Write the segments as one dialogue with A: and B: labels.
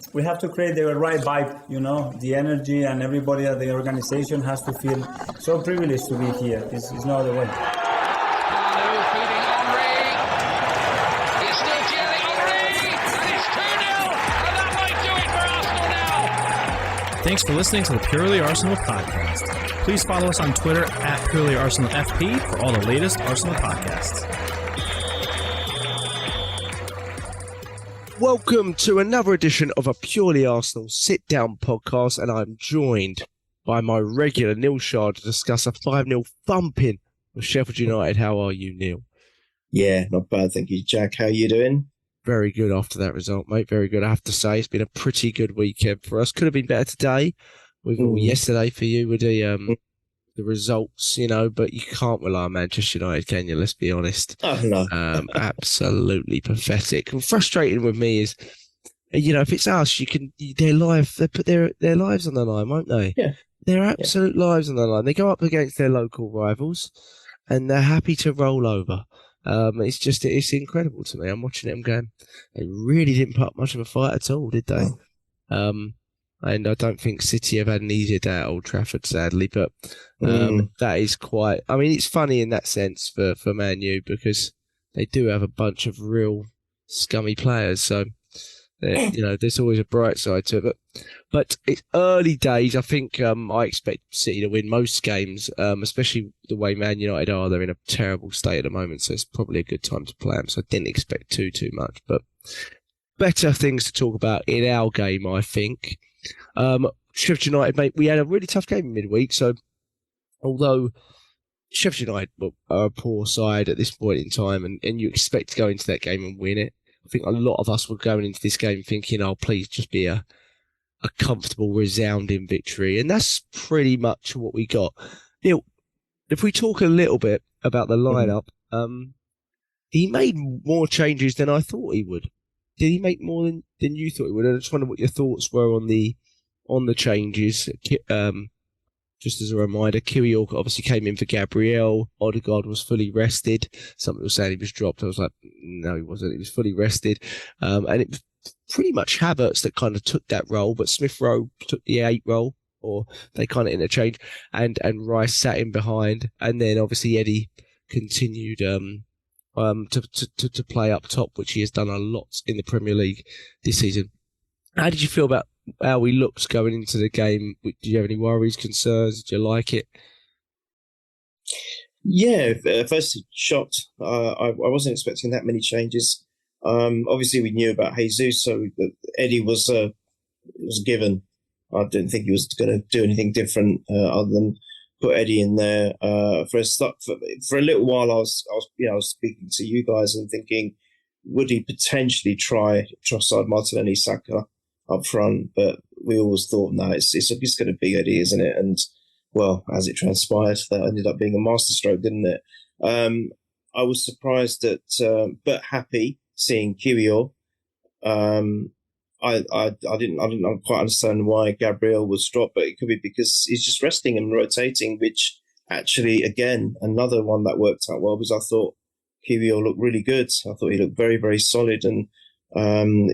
A: We have to create the right vibe, the energy, and everybody at the organization has to feel so privileged to be here. It's no other way.
B: Thanks for listening to the Purely Arsenal podcast. Please follow us on Twitter at Purely Arsenal FP for all the latest Arsenal podcasts.
C: Welcome to another edition of a Purely Arsenal sit-down podcast, and I'm joined by my regular Neil Shah to discuss a 5-0 thumping of Sheffield United. How are you, Neil?
D: Yeah, not bad, thank you, Jack. How are you doing?
C: Very good after that result, mate. Very good, I have to say. It's been a pretty good weekend for us. Could have been better today, with yesterday for you with the results, but you can't rely on Manchester United, can you? Let's be honest.
D: Oh, no.
C: Absolutely pathetic. And frustrating with me is, if it's us, they're live. They put their lives on the line, won't they?
D: Yeah.
C: Their absolute lives on the line. They go up against their local rivals, and they're happy to roll over. It's incredible to me. I'm watching it. I'm going, they really didn't put up much of a fight at all, did they? And I don't think City have had an easier day at Old Trafford, sadly. But that is quite... I mean, it's funny in that sense for Man U because they do have a bunch of real scummy players. So, there's always a bright side to it. But it's early days. I think I expect City to win most games, especially the way Man United are. They're in a terrible state at the moment, so it's probably a good time to play them. So I didn't expect too much. But better things to talk about in our game, I think. Sheffield United, mate, we had a really tough game in midweek. So although Sheffield United are a poor side at this point in time, and you expect to go into that game and win it, I think a lot of us were going into this game thinking, oh, please just be a comfortable, resounding victory. And that's pretty much what we got. Neil, if we talk a little bit about the lineup, he made more changes than I thought he would. Did he make more than you thought he would? I just wonder what your thoughts were on the changes. Just as a reminder, Kiwior obviously came in for Gabriel. Odegaard was fully rested. Somebody was saying he was dropped. I was like, no, he wasn't. He was fully rested. And it was pretty much Havertz that kind of took that role, but Smith-rowe took the 8 role, or they kind of interchanged, and Rice sat in behind. And then obviously Eddie continued to play up top, which he has done a lot in the Premier League this season. How did you feel about how he looked going into the game? Did you have any worries, concerns? Did you like it?
D: Yeah, firstly, shocked. I wasn't expecting that many changes. Obviously, we knew about Jesus, so Eddie was given. I didn't think he was going to do anything different other than put Eddie in there. For a little while, I was speaking to you guys and thinking, would he potentially try Trossard, Martinelli, Saka up front? But we always thought, no, it's going to be Eddie, isn't it? And well, as it transpired, that ended up being a masterstroke, didn't it? I was surprised but happy seeing Kiwior. I didn't quite understand why Gabriel was dropped, but it could be because he's just resting and rotating, which actually, again, another one that worked out well, because I thought Kiwior looked really good. I thought he looked very, very solid, and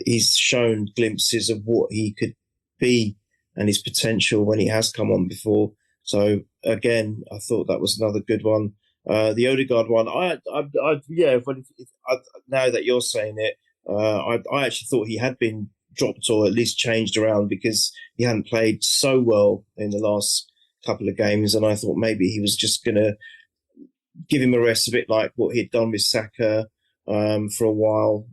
D: he's shown glimpses of what he could be and his potential when he has come on before. So again, I thought that was another good one. The Odegaard one, now that you're saying it, I actually thought he had been dropped or at least changed around because he hadn't played so well in the last couple of games, and I thought maybe he was just going to give him a rest, a bit like what he'd done with Saka for a while.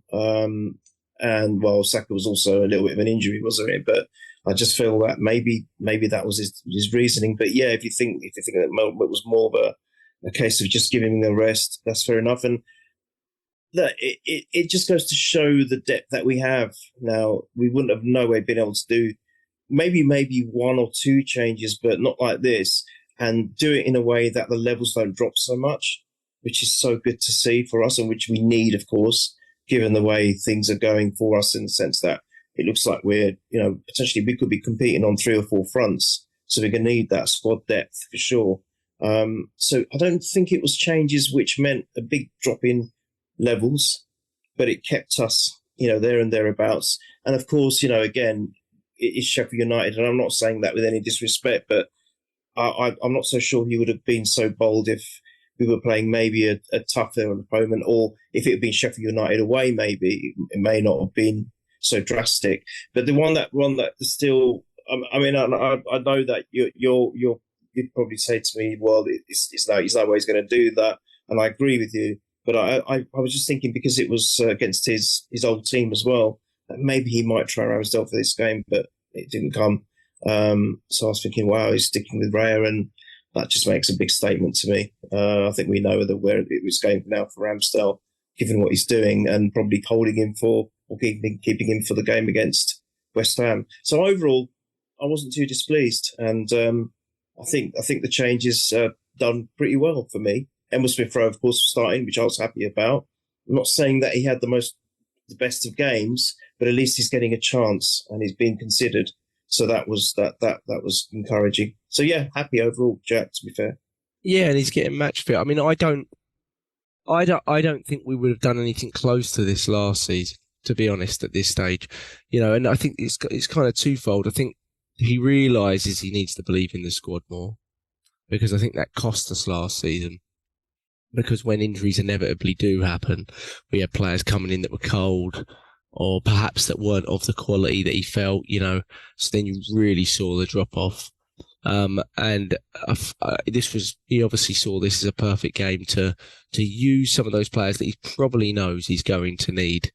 D: And well, Saka was also a little bit of an injury, wasn't it? But I just feel that maybe that was his reasoning. But yeah, if you think that moment it was more of a case of just giving him a rest, that's fair enough. And that it just goes to show the depth that we have now. We wouldn't have no way been able to do maybe 1 or 2 changes, but not like this, and do it in a way that the levels don't drop so much, which is so good to see for us, and which we need, of course, given the way things are going for us, in the sense that it looks like we're, potentially we could be competing on 3 or 4 fronts. So we're going to need that squad depth for sure. So I don't think it was changes which meant a big drop in levels, but it kept us there and thereabouts. And of course, again, it is Sheffield United, and I'm not saying that with any disrespect, but I'm not so sure he would have been so bold if we were playing maybe a tougher opponent, or if it had been Sheffield United away, maybe it may not have been so drastic. But the one that still, I mean, I know that you'd probably say to me, well, it's no, he's no way he's going to do that, and I agree with you. But I was just thinking, because it was against his old team as well, that maybe he might try Ramsdale for this game, but it didn't come. So I was thinking, wow, he's sticking with Raya, and that just makes a big statement to me. I think we know where it was going now for Ramsdale, given what he's doing, and probably holding him keeping him for the game against West Ham. So overall, I wasn't too displeased, and I think the changes done pretty well for me. Smith-rowe, of course, starting, which I was happy about. I'm not saying that he had the best of games, but at least he's getting a chance and he's being considered. So that was encouraging. So yeah, happy overall, Jack, to be fair.
C: Yeah, and he's getting match fit. I mean, I don't think we would have done anything close to this last season, to be honest, at this stage. And I think it's kind of twofold. I think he realises he needs to believe in the squad more, because I think that cost us last season. Because when injuries inevitably do happen, we had players coming in that were cold, or perhaps that weren't of the quality that he felt, so then you really saw the drop off. And he obviously saw this as a perfect game to use some of those players that he probably knows he's going to need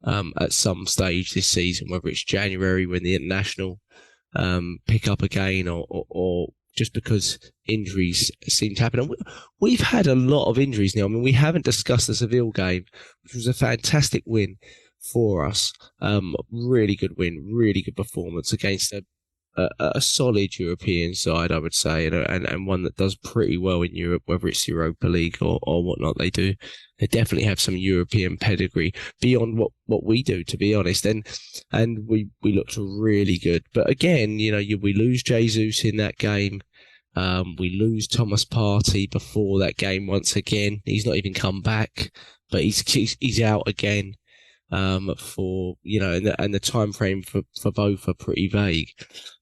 C: at some stage this season, whether it's January when the international pick up again, or just because injuries seem to happen. And we've had a lot of injuries now. I mean, we haven't discussed the Seville game, which was a fantastic win for us. Really good win, really good performance against a solid European side, I would say, and one that does pretty well in Europe, whether it's Europa League or whatnot. They definitely have some European pedigree beyond what we do, to be honest. And we looked really good. But again, we lose Jesus in that game. We lose Thomas Partey before that game once again. He's not even come back, but he's out again. And the time frame for both are pretty vague.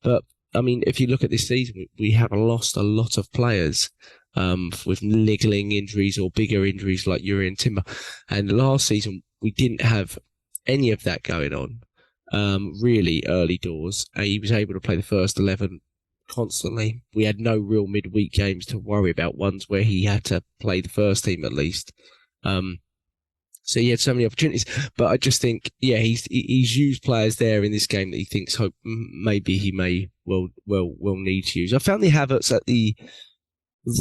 C: But I mean, if you look at this season, we have lost a lot of players with niggling injuries or bigger injuries like Urian Timber. And last season, we didn't have any of that going on, really early doors. He was able to play the first 11 constantly. We had no real midweek games to worry about, ones where he had to play the first team at least. So he had so many opportunities, but I just think, yeah, he's used players there in this game that he thinks maybe he may will need to use. I found the Havertz at the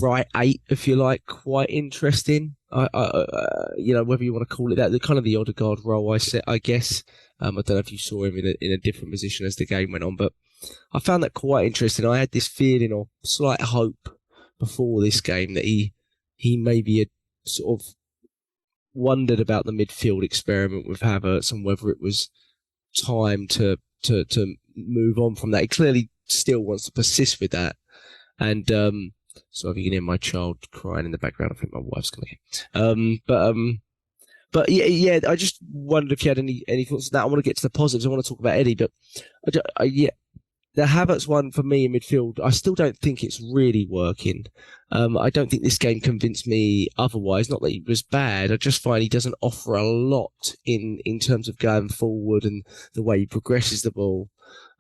C: right 8, if you like, quite interesting. Whether you want to call it that, the kind of the Odegaard role, I guess. I don't know if you saw him in a different position as the game went on, but I found that quite interesting. I had this feeling or slight hope before this game that he maybe had sort of wondered about the midfield experiment with Havertz and whether it was time to move on from that. He clearly still wants to persist with that. And so if you can hear my child crying in the background, I think my wife's going to But yeah, I just wondered if you had any thoughts on that. I want to get to the positives. I want to talk about Eddie, but the Havertz one for me in midfield, I still don't think it's really working. I don't think this game convinced me otherwise. Not that he was bad. I just find he doesn't offer a lot in terms of going forward and the way he progresses the ball.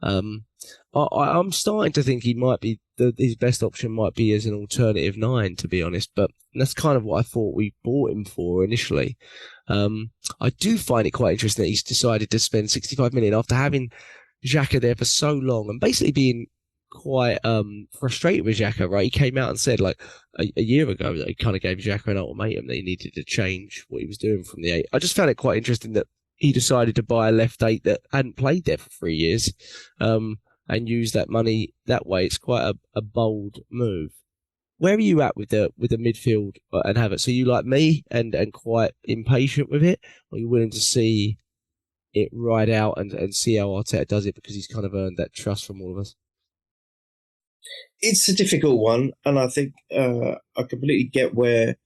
C: I'm starting to think he might be his best option might be as an alternative 9, to be honest. But that's kind of what I thought we bought him for initially. I do find it quite interesting that he's decided to spend 65 million after having Xhaka there for so long and basically being quite frustrated with Xhaka, right? He came out and said like a year ago that he kind of gave Xhaka an ultimatum that he needed to change what he was doing from the 8. I just found it quite interesting that he decided to buy a left 8 that hadn't played there for 3 years and use that money that way. It's quite a bold move. Where are you at with the midfield and Havertz? Are you like me and quite impatient with it? Or are you willing to see it ride out and see how Arteta does it because he's kind of earned that trust from all of us?
D: It's a difficult one, and I think I completely get where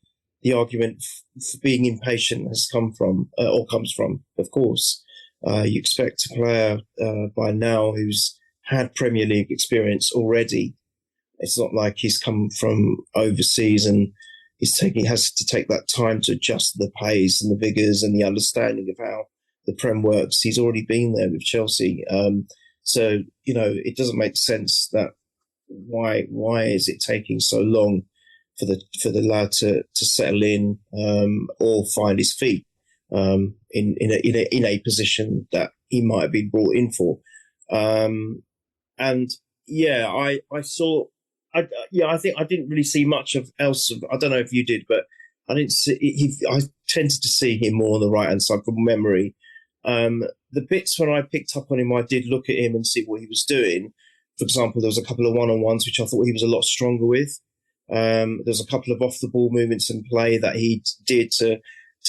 D: the argument for being impatient has come from, or comes from, of course. You expect a player by now who's had Premier League experience already. It's not like he's come from overseas and has to take that time to adjust the pace and the figures and the understanding of how the Prem works. He's already been there with Chelsea. So, it doesn't make sense that why is it taking so long for the lad to settle in or find his feet in a position that he might have been brought in for. I think I didn't really see much else. I don't know if you did, but I didn't see. I tended to see him more on the right hand side from memory. The bits when I picked up on him, I did look at him and see what he was doing. For example, there was a couple of one-on-ones which I thought he was a lot stronger with. There's a couple of off-the-ball movements in play that he did to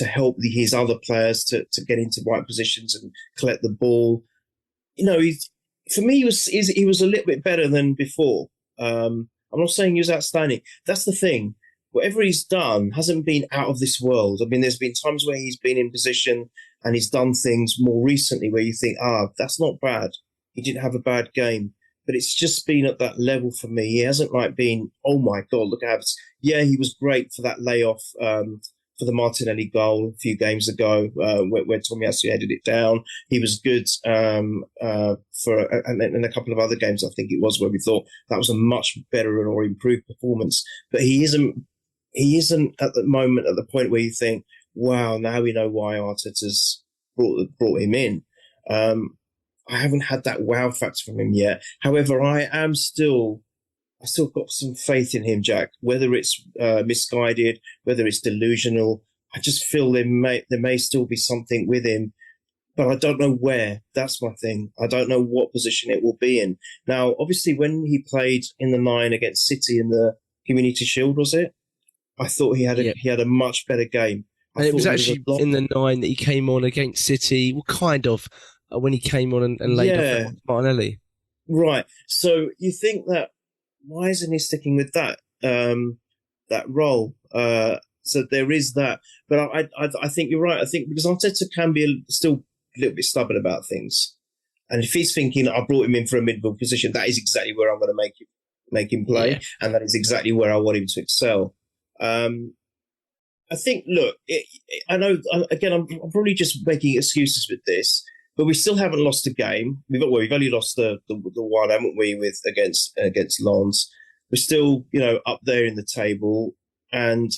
D: help his other players to get into right positions and collect the ball. For me, he was a little bit better than before. I'm not saying he was outstanding. That's the thing. Whatever he's done hasn't been out of this world. I mean, there's been times where he's been in position and he's done things more recently where you think, that's not bad. He didn't have a bad game. But it's just been at that level for me. He hasn't been, oh my God, look at Havertz. Yeah, he was great for that layoff for the Martinelli goal a few games ago where Tomiyasu headed it down. He was good and a couple of other games, I think it was, where we thought that was a much better or improved performance. But he isn't at the moment at the point where you think, wow, now we know why Arteta's brought him in. I haven't had that wow factor from him yet. However, I still got some faith in him, Jack. Whether it's misguided, whether it's delusional, I just feel there may still be something with him, but I don't know where. That's my thing. I don't know what position it will be in. Now, obviously, when he played in the 9 against City in the Community Shield, was it? I thought he had a much better game.
C: And it was actually in the 9 that he came on against City. Well, kind of. When he came on and laid off Martinelli. Right.
D: So you think that, why isn't he sticking with that role? So there is that. But I think you're right. I think because Arteta can be still a little bit stubborn about things. And if he's thinking, I brought him in for a midfield position, that is exactly where I'm going to make him play. Yeah. And that is exactly where I want him to excel. I think, look, I know, again, I'm probably just making excuses with this, but we still haven't lost a game. We've only lost the one, haven't we, against Lens. We're still, up there in the table, and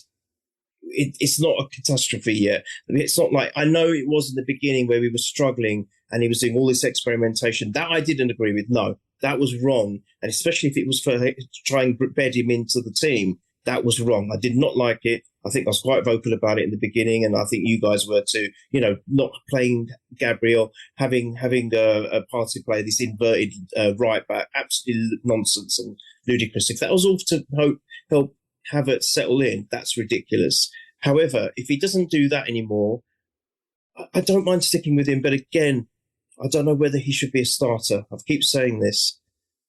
D: it's not a catastrophe yet. It's not like, I know it was in the beginning where we were struggling and he was doing all this experimentation. That I didn't agree with. No, that was wrong. And especially if it was to try and bed him into the team, that was wrong. I did not like it. I think I was quite vocal about it in the beginning, and I think you guys were too. Not playing Gabriel, having a party play this inverted right back, absolutely nonsense and ludicrous. If that was all to help Havertz settle in, that's ridiculous. However, if he doesn't do that anymore, I don't mind sticking with him. But again, I don't know whether he should be a starter. I keep saying this.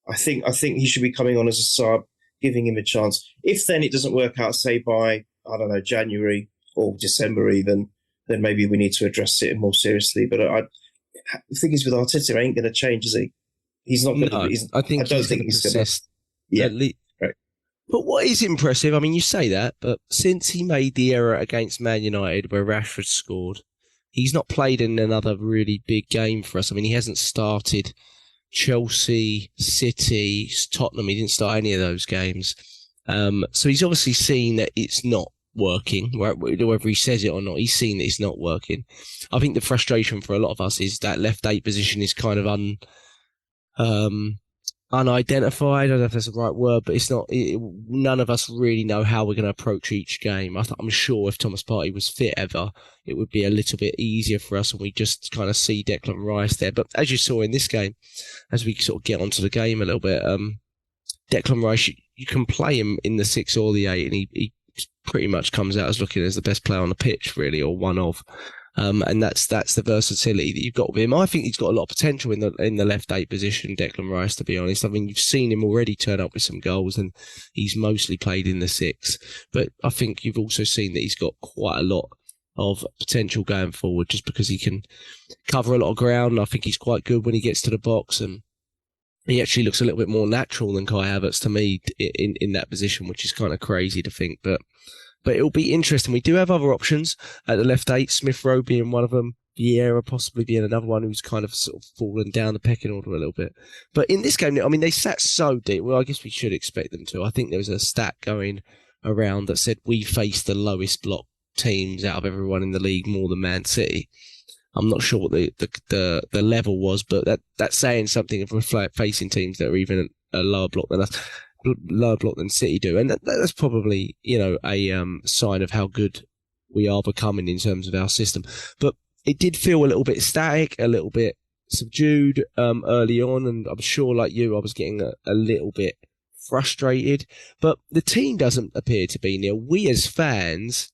D: I think he should be coming on as a sub, giving him a chance. If then it doesn't work out, say by, I don't know, January or December even, then maybe we need to address it more seriously. But the thing is with Arteta, ain't going to change, is he? He's not going to.
C: I don't think he's going to.
D: Yeah.
C: Right. But what is impressive, I mean, you say that, but since he made the error against Man United where Rashford scored, he's not played in another really big game for us. I mean, he hasn't started Chelsea, City, Tottenham. He didn't start any of those games. So he's obviously seen that it's not working, whether he says it or not. He's seen that it's not working. I think the frustration for a lot of us is that left 8 position is kind of unidentified. I don't know if that's the right word, but it's not. None of us really know how we're going to approach each game. I'm sure if Thomas Partey was fit ever, it would be a little bit easier for us, and we just kind of see Declan Rice there. But as you saw in this game, as we sort of get onto the game a little bit, Declan Rice, you can play him in the 6 or the 8, and he pretty much comes out as looking as the best player on the pitch, really, or one of. And that's the versatility that you've got with him. I think he's got a lot of potential in the left 8 position, Declan Rice, to be honest. I mean, you've seen him already turn up with some goals, and he's mostly played in the 6. But I think you've also seen that he's got quite a lot of potential going forward, just because he can cover a lot of ground. I think he's quite good when he gets to the box, and he actually looks a little bit more natural than Kai Havertz to me in that position, which is kind of crazy to think. But it'll be interesting. We do have other options at the left 8, Smith-rowe being one of them, Vieira possibly being another one who's kind of sort of fallen down the pecking order a little bit. But in this game, I mean, they sat so deep. Well, I guess we should expect them to. I think there was a stat going around that said we faced the lowest block teams out of everyone in the league more than Man City. I'm not sure what the level was, but that's saying something if we're facing teams that are even a lower block than us, lower block than City do, and that's probably a sign of how good we are becoming in terms of our system. But it did feel a little bit static, a little bit subdued early on, and I'm sure, like you, I was getting a little bit frustrated. But the team doesn't appear to be, Neil. We as fans,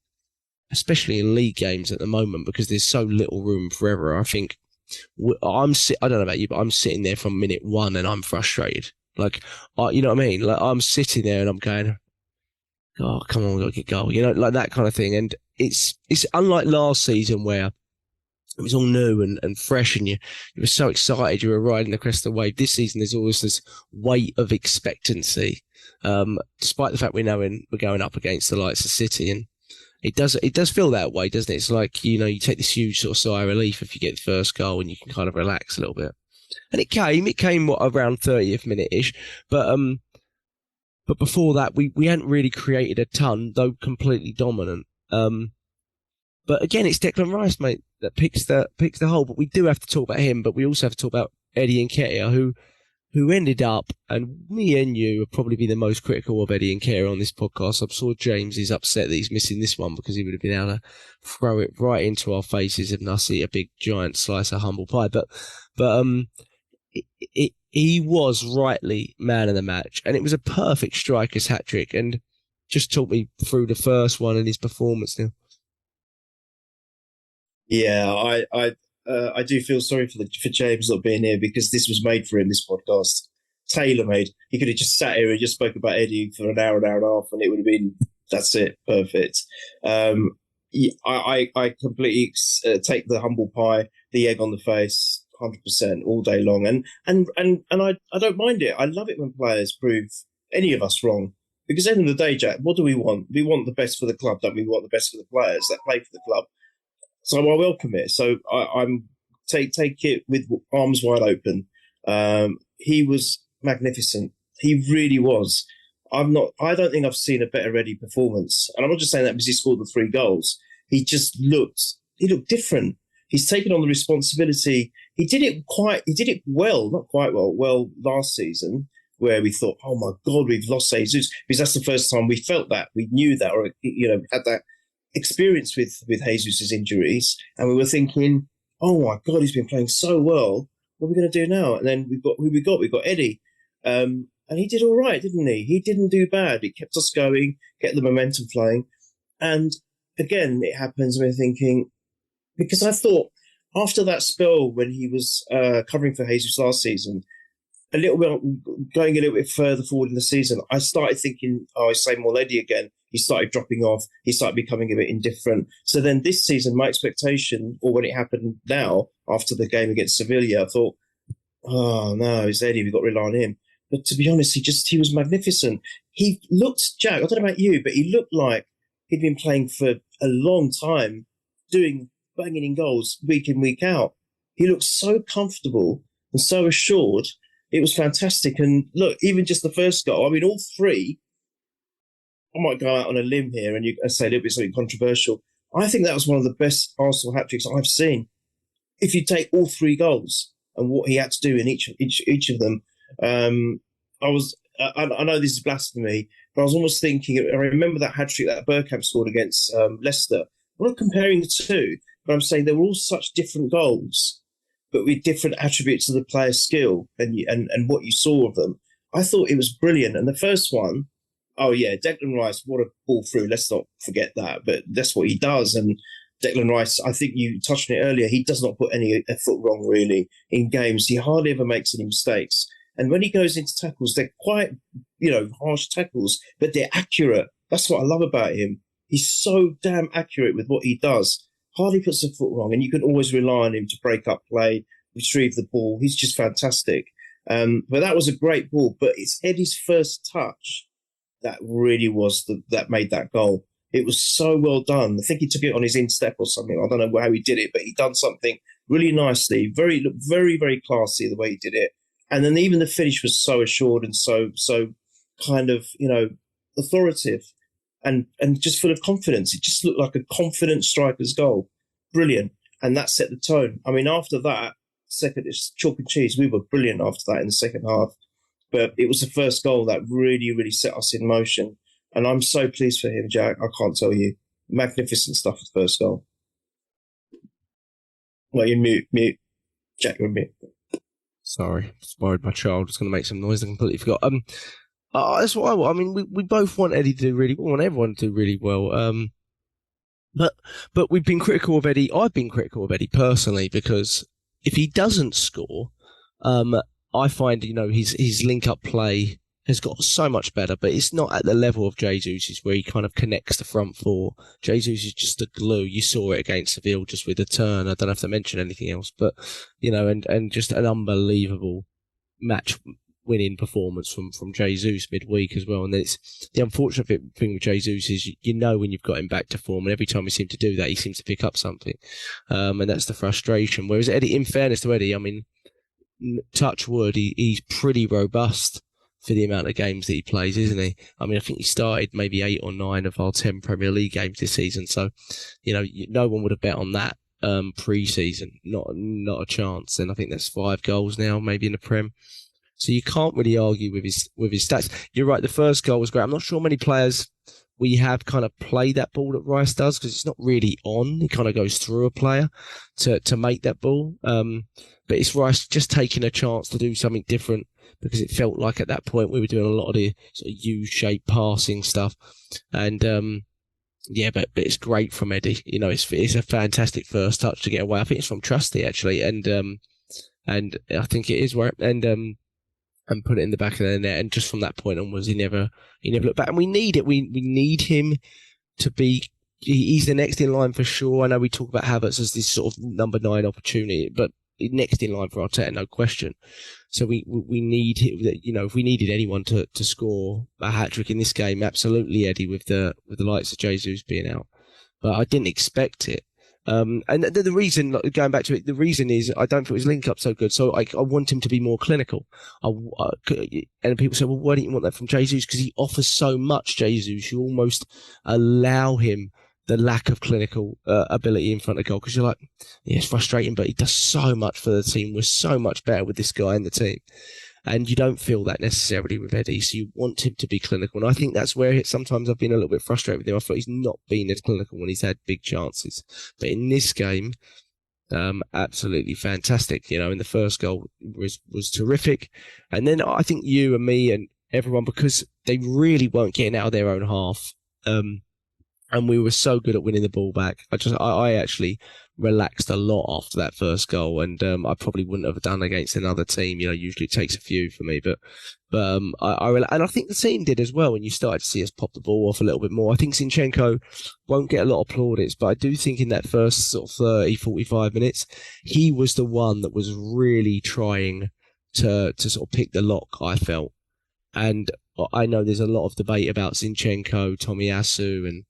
C: especially in league games at the moment, because there's so little room for error, I think I don't know about you, but I'm sitting there from minute 1 and I'm frustrated. Like, you know what I mean? Like, I'm sitting there and I'm going, oh, come on, we've got to get goal. Like that kind of thing. And it's unlike last season where it was all new and fresh, and you were so excited, you were riding the crest of the wave. This season, there's always this weight of expectancy, despite the fact we're going up against the likes of City, and it does feel that way, doesn't it? It's like, you take this huge sort of sigh of relief if you get the first goal, and you can kind of relax a little bit. And it came around 30th minute-ish, but before that, we hadn't really created a ton, though completely dominant. But again, it's Declan Rice, mate, that picks the hole. But we do have to talk about him. But we also have to talk about Eddie Nketiah, who ended up, and me and you would probably be the most critical of Eddie Nketiah on this podcast. I'm sure James is upset that he's missing this one, because he would have been able to throw it right into our faces and us eat a big giant slice of humble pie. But he was rightly man of the match, and it was a perfect striker's hat trick. And just talk me through the first one and his performance now.
D: Yeah, I do feel sorry for James not being here, because this was made for him, this podcast. Tailor-made. He could have just sat here and just spoke about Eddie for an hour and a half, and it would have been, that's it, perfect. I completely take the humble pie, the egg on the face, 100% all day long. And I don't mind it. I love it when players prove any of us wrong. Because at the end of the day, Jack, what do we want? We want the best for the club, don't we? We want the best for the players that play for the club. So I welcome it. So I'm take it with arms wide open. He was magnificent. He really was. I don't think I've seen a better Eddie performance. And I'm not just saying that because he scored the 3 goals. He looked different. He's taken on the responsibility. He did it well, not quite well last season, where we thought, oh my God, we've lost Jesus, because that's the first time we felt that. We knew that, or had that experience with Jesus' injuries, and we were thinking, oh my God, he's been playing so well. What are we going to do now? And then we've got who we got. We've got Eddie, and he did all right, didn't he? He didn't do bad. He kept us going, get the momentum flowing. And again, it happens when we're thinking, because I thought after that spell when he was covering for Jesus last season, going a little bit further forward in the season, I started thinking, oh, it's same old Eddie again. He started dropping off. He started becoming a bit indifferent. So then this season, my expectation, or when it happened now, after the game against Sevilla, I thought, oh no, it's Eddie. We've got to rely on him. But to be honest, he was magnificent. He looked, Jack, I don't know about you, but he looked like he'd been playing for a long time, banging in goals week in, week out. He looked so comfortable and so assured. It was fantastic. And look, even just the first goal, I mean, all 3, I might go out on a limb here and say a little bit something controversial. I think that was one of the best Arsenal hat-tricks I've seen. If you take all 3 goals and what he had to do in each of them, I know this is blasphemy, but I was almost thinking, I remember that hat-trick that Bergkamp scored against Leicester. I'm not comparing the 2, but I'm saying they were all such different goals, but with different attributes of the player's skill and what you saw of them. I thought it was brilliant. And the first one, oh yeah, Declan Rice, what a ball through. Let's not forget that. But that's what he does. And Declan Rice, I think you touched on it earlier, he does not put a foot wrong really in games. He hardly ever makes any mistakes. And when he goes into tackles, they're quite, harsh tackles, but they're accurate. That's what I love about him. He's so damn accurate with what he does. hardly puts a foot wrong, and you can always rely on him to break up play, retrieve the ball. He's just fantastic. But that was a great ball. But it's Eddie's first touch that really was that made that goal. It was so well done. I think he took it on his instep or something. I don't know how he did it, but he done something really nicely. Very, very, very classy the way he did it. And then even the finish was so assured and so kind of, authoritative and just full of confidence. It just looked like a confident striker's goal. Brilliant. And that set the tone. I mean, after that, it's chalk and cheese. We were brilliant after that in the second half. But it was the first goal that really, really set us in motion. And I'm so pleased for him, Jack. I can't tell you. Magnificent stuff with the first goal. Well, you're mute. Jack, you're mute.
C: Sorry, just worried my child was going to make some noise. I completely forgot. That's what I want. I mean, we both want Eddie to do really well. We want everyone to do really well. But we've been critical of Eddie. I've been critical of Eddie personally because if he doesn't score, I find his link-up play has got so much better, but it's not at the level of Jesus's where he kind of connects the front four. Jesus is just a glue. You saw it against Seville just with a turn. I don't have to mention anything else, but and just an unbelievable match-winning performance from Jesus midweek as well. And then it's the unfortunate thing with Jesus is when you've got him back to form, and every time we seem to do that, he seems to pick up something, and that's the frustration. Whereas Eddie, in fairness to Eddie, I mean, touch wood, he's pretty robust for the amount of games that he plays, isn't he? I mean, I think he started maybe 8 or 9 of our 10 Premier League games this season. So, no one would have bet on that pre-season. Not a chance. And I think that's 5 goals now, maybe in the Prem. So you can't really argue with his stats. You're right. The first goal was great. I'm not sure many players we have kind of play that ball that Rice does because it's not really on. He kind of goes through a player to make that ball. But it's Rice just taking a chance to do something different, because it felt like at that point we were doing a lot of the sort of U-shaped passing stuff. And, but it's great from Eddie. It's a fantastic first touch to get away. I think it's from Trusty, actually. And I think it is where, and put it in the back of the net. And just from that point onwards, he never looked back. And we need it. We need him to be, he's the next in line for sure. I know we talk about Havertz as this sort of number 9 opportunity, but next in line for Arteta, no question. So we need, if we needed anyone to score a hat-trick in this game, absolutely Eddie, with the likes of Jesus being out. But I didn't expect it. And the reason, going back to it, the reason is I don't feel his link-up so good. So I want him to be more clinical. And people say, well, why don't you want that from Jesus? Because he offers so much, Jesus. You almost allow him the lack of clinical ability in front of goal, because you're like, yeah, it's frustrating, but he does so much for the team. We're so much better with this guy in the team. And you don't feel that necessarily with Eddie, so you want him to be clinical. And I think that's where sometimes I've been a little bit frustrated with him. I thought he's not been as clinical when he's had big chances. But in this game, absolutely fantastic. And the first goal was terrific. And then I think you and me and everyone, because they really weren't getting out of their own half, and we were so good at winning the ball back. I actually relaxed a lot after that first goal, and I probably wouldn't have done against another team. Usually it takes a few for me, but and I think the team did as well. And you started to see us pop the ball off a little bit more. I think Zinchenko won't get a lot of plaudits, but I do think in that first sort of 30, 45 minutes, he was the one that was really trying to sort of pick the lock, I felt. And I know there's a lot of debate about Zinchenko, Tomiyasu, and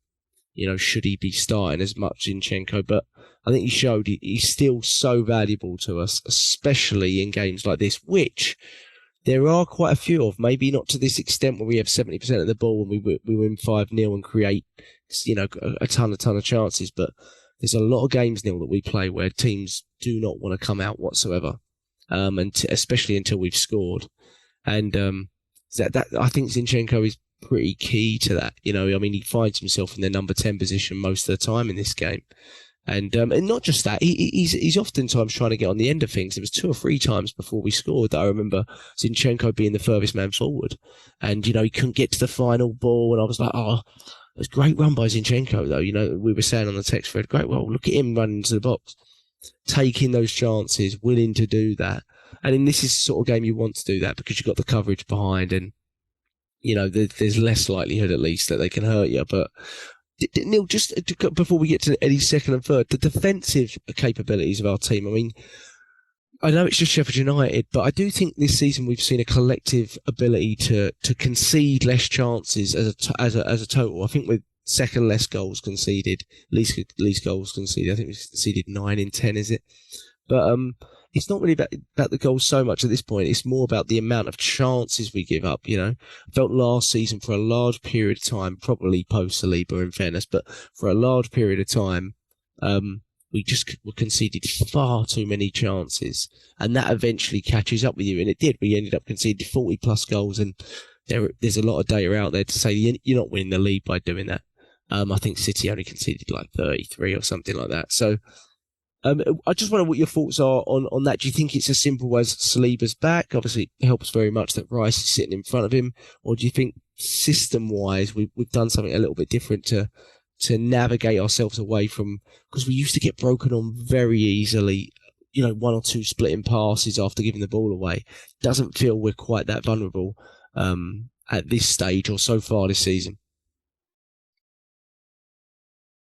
C: should he be starting as much Zinchenko? But I think he showed he's still so valuable to us, especially in games like this, which there are quite a few of. Maybe not to this extent where we have 70% of the ball and we win 5-0 and create, a ton of chances. But there's a lot of games, Neil, that we play where teams do not want to come out whatsoever, and especially until we've scored. And that I think Zinchenko is pretty key to that. He finds himself in the number 10 position most of the time in this game. And not just that, he's oftentimes trying to get on the end of things. There was 2 or 3 times before we scored that I remember Zinchenko being the furthest man forward. And, he couldn't get to the final ball. And I was like, it was a great run by Zinchenko, though. We were saying on the text thread, great, well, look at him running into the box, taking those chances, willing to do that. And in this is the sort of game you want to do that because you've got the coverage behind and, there's less likelihood at least that they can hurt you. But Neil, just before we get to Eddie's second and third, the defensive capabilities of our team. I mean, I know it's just Sheffield United, but I do think this season we've seen a collective ability to concede less chances as a total. I think we're second less goals conceded, least goals conceded. I think we've conceded 9 in 10, is it? But it's not really about the goals so much at this point. It's more about the amount of chances we give up, you know. I felt last season for a large period of time, probably post-Saliba in fairness, but for a large period of time, we just were conceded far too many chances. And that eventually catches up with you. And it did. We ended up conceding 40 plus goals. And there's a lot of data out there to say you're not winning the league by doing that. I think City only conceded like 33 or something like that. So, I just wonder what your thoughts are on that. Do you think it's as simple as Saliba's back? Obviously, it helps very much that Rice is sitting in front of him. Or do you think system-wise we've done something a little bit different to navigate ourselves away from... Because we used to get broken on very easily, you know, 1 or 2 splitting passes after giving the ball away. Doesn't feel we're quite that vulnerable at this stage or so far this season.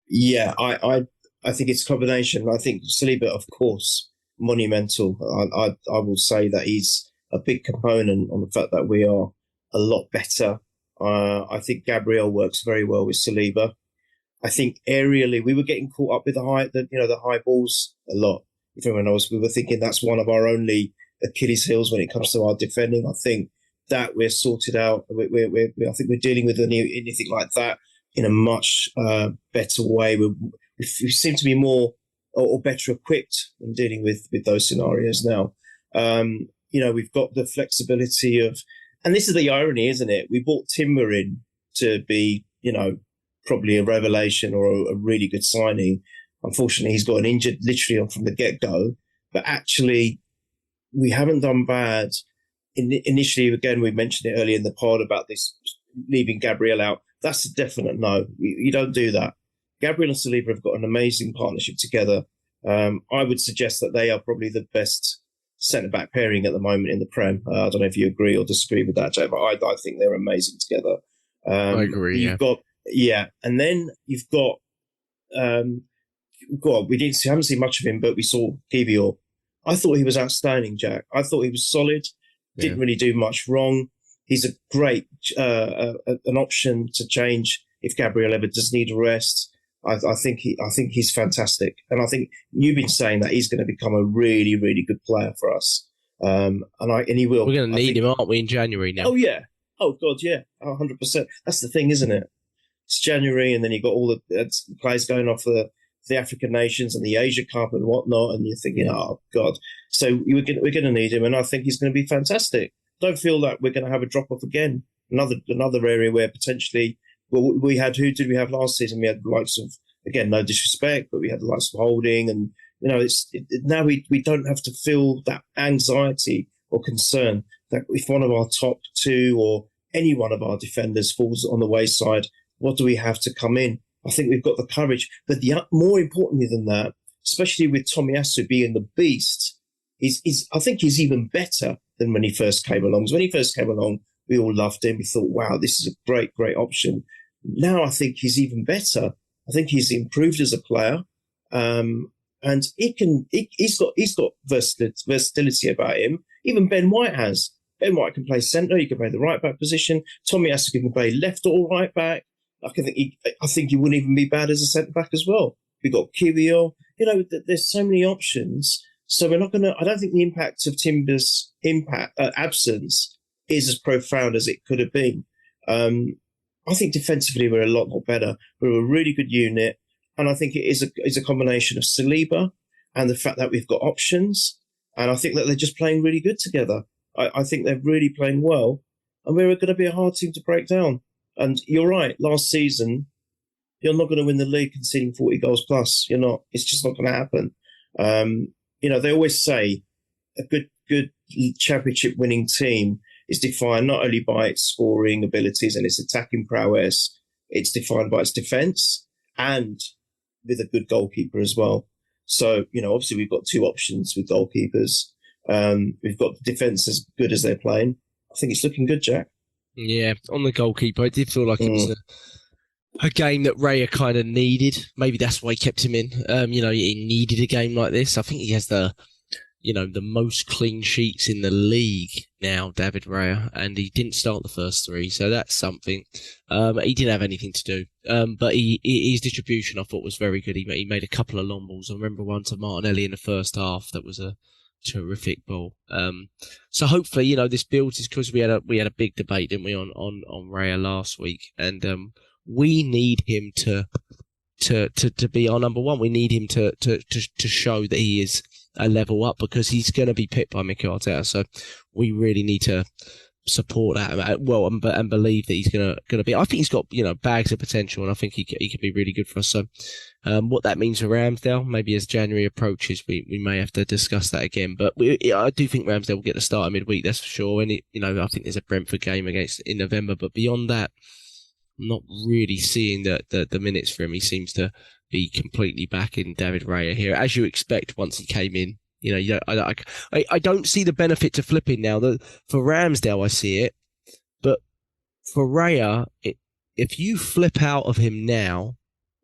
D: Yeah, I think it's a combination. I think Saliba, of course, monumental. I will say that he's a big component on the fact that we are a lot better. I think Gabriel works very well with Saliba. I think aerially we were getting caught up with the high balls a lot. If everyone knows, we were thinking that's one of our only Achilles heels when it comes to our defending. I think that we're sorted out. I think we're dealing with anything like that in a much better way. We seem to be more or better equipped in dealing with those scenarios now. We've got the flexibility of, and this is the irony, isn't it? We brought Timber in to be, probably a revelation or a really good signing. Unfortunately, he's gotten injured literally from the get-go. But actually, we haven't done bad. Initially, again, we mentioned it earlier in the pod about this leaving Gabriel out. That's a definite no. You don't do that. Gabriel and Saliba have got an amazing partnership together. I would suggest that they are probably the best centre-back pairing at the moment in the Prem. I don't know if you agree or disagree with that, Jay, but I think they're amazing together.
C: I agree,
D: And then you've got, haven't seen much of him, but we saw Kiwior. I thought he was outstanding, Jack. I thought he was solid, didn't really do much wrong. He's a great an option to change if Gabriel ever does need a rest. I think he's fantastic, and I think you've been saying that he's going to become a really, really good player for us. And he will.
C: We're going to need him, aren't we, in January now?
D: Oh yeah. Oh God, yeah. 100%. That's the thing, isn't it? It's January, and then you've got all the players going off for the African nations and the Asia Cup and whatnot, and you're thinking, oh God. So we're going to need him, and I think he's going to be fantastic. Don't feel that we're going to have a drop off again. Another area where potentially, we had, who did we have last season? We had the likes of, again, no disrespect, but we had the likes of Holding, and now we don't have to feel that anxiety or concern that if one of our top 2 or any one of our defenders falls on the wayside, what do we have to come in? I think we've got the courage. But more importantly than that, especially with Tomiyasu being the beast, I think he's even better than when he first came along. Because when he first came along, we all loved him. We thought, wow, this is a great, great option. Now I think he's even better. I think he's improved as a player. And he's got versatility about him. Even Ben White has. Ben White can play centre. He can play the right back position. Tomiyasu can play left or right back. I think he wouldn't even be bad as a centre back as well. We've got Kiwior. There's so many options. So we're not going to. I don't think the impact of Timber's absence is as profound as it could have been. I think defensively we're a lot better. We're a really good unit, and I think it is a combination of Saliba and the fact that we've got options, and I think that they're just playing really good together. I think they're really playing well, and we're going to be a hard team to break down. And you're right, last season, you're not going to win the league conceding 40 goals plus. You're not. It's just not going to happen. They always say a good championship winning team is defined not only by its scoring abilities and its attacking prowess, it's defined by its defence and with a good goalkeeper as well. So, obviously we've got 2 options with goalkeepers. We've got the defence as good as they're playing. I think it's looking good, Jack.
C: Yeah, on the goalkeeper, I did feel like it was a game that Raya kind of needed. Maybe that's why he kept him in. He needed a game like this. I think he has the most clean sheets in the league now, David Raya, and he didn't start the first three, so that's something. He didn't have anything to do, but his distribution I thought was very good. He made a couple of long balls. I remember one to Martinelli in the first half that was a terrific ball. So hopefully, this builds is because we had a big debate, didn't we, on Raya last week, and we need him to be our number one. We need him to show that he is a level up, because he's going to be picked by Mikel Arteta. So we really need to support that and believe that he's going to be. I think he's got bags of potential, and I think he could be really good for us. So what that means for Ramsdale, maybe as January approaches, we may have to discuss that again. But I do think Ramsdale will get the start midweek, that's for sure. And I think there's a Brentford game in November, but beyond that, I'm not really seeing the minutes for him. He seems to be completely back in David Raya here, as you expect once he came in. I don't see the benefit to flipping now. For Ramsdale, I see it, but for Raya, if you flip out of him now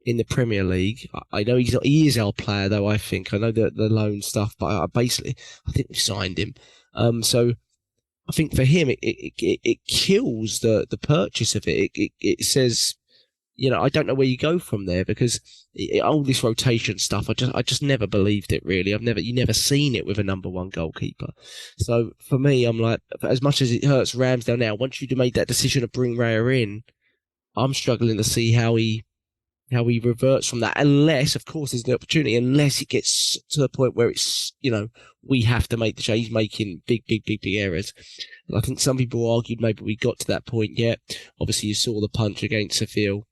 C: in the Premier League, I know he is our player though. I think I know the loan stuff, but I think we signed him. So I think for him, it kills the purchase of it. It says, I don't know where you go from there, because all this rotation stuff, I just never believed it really. You never seen it with a number one goalkeeper. So for me, I'm like, as much as it hurts Ramsdale now, once you'd made that decision to bring Raya in, I'm struggling to see how he reverts from that, unless, of course, there's the opportunity, unless it gets to the point where it's, we have to make the change. He's making big errors. And I think some people argued maybe we got to that point yet. Obviously, you saw the punch against Sheffield,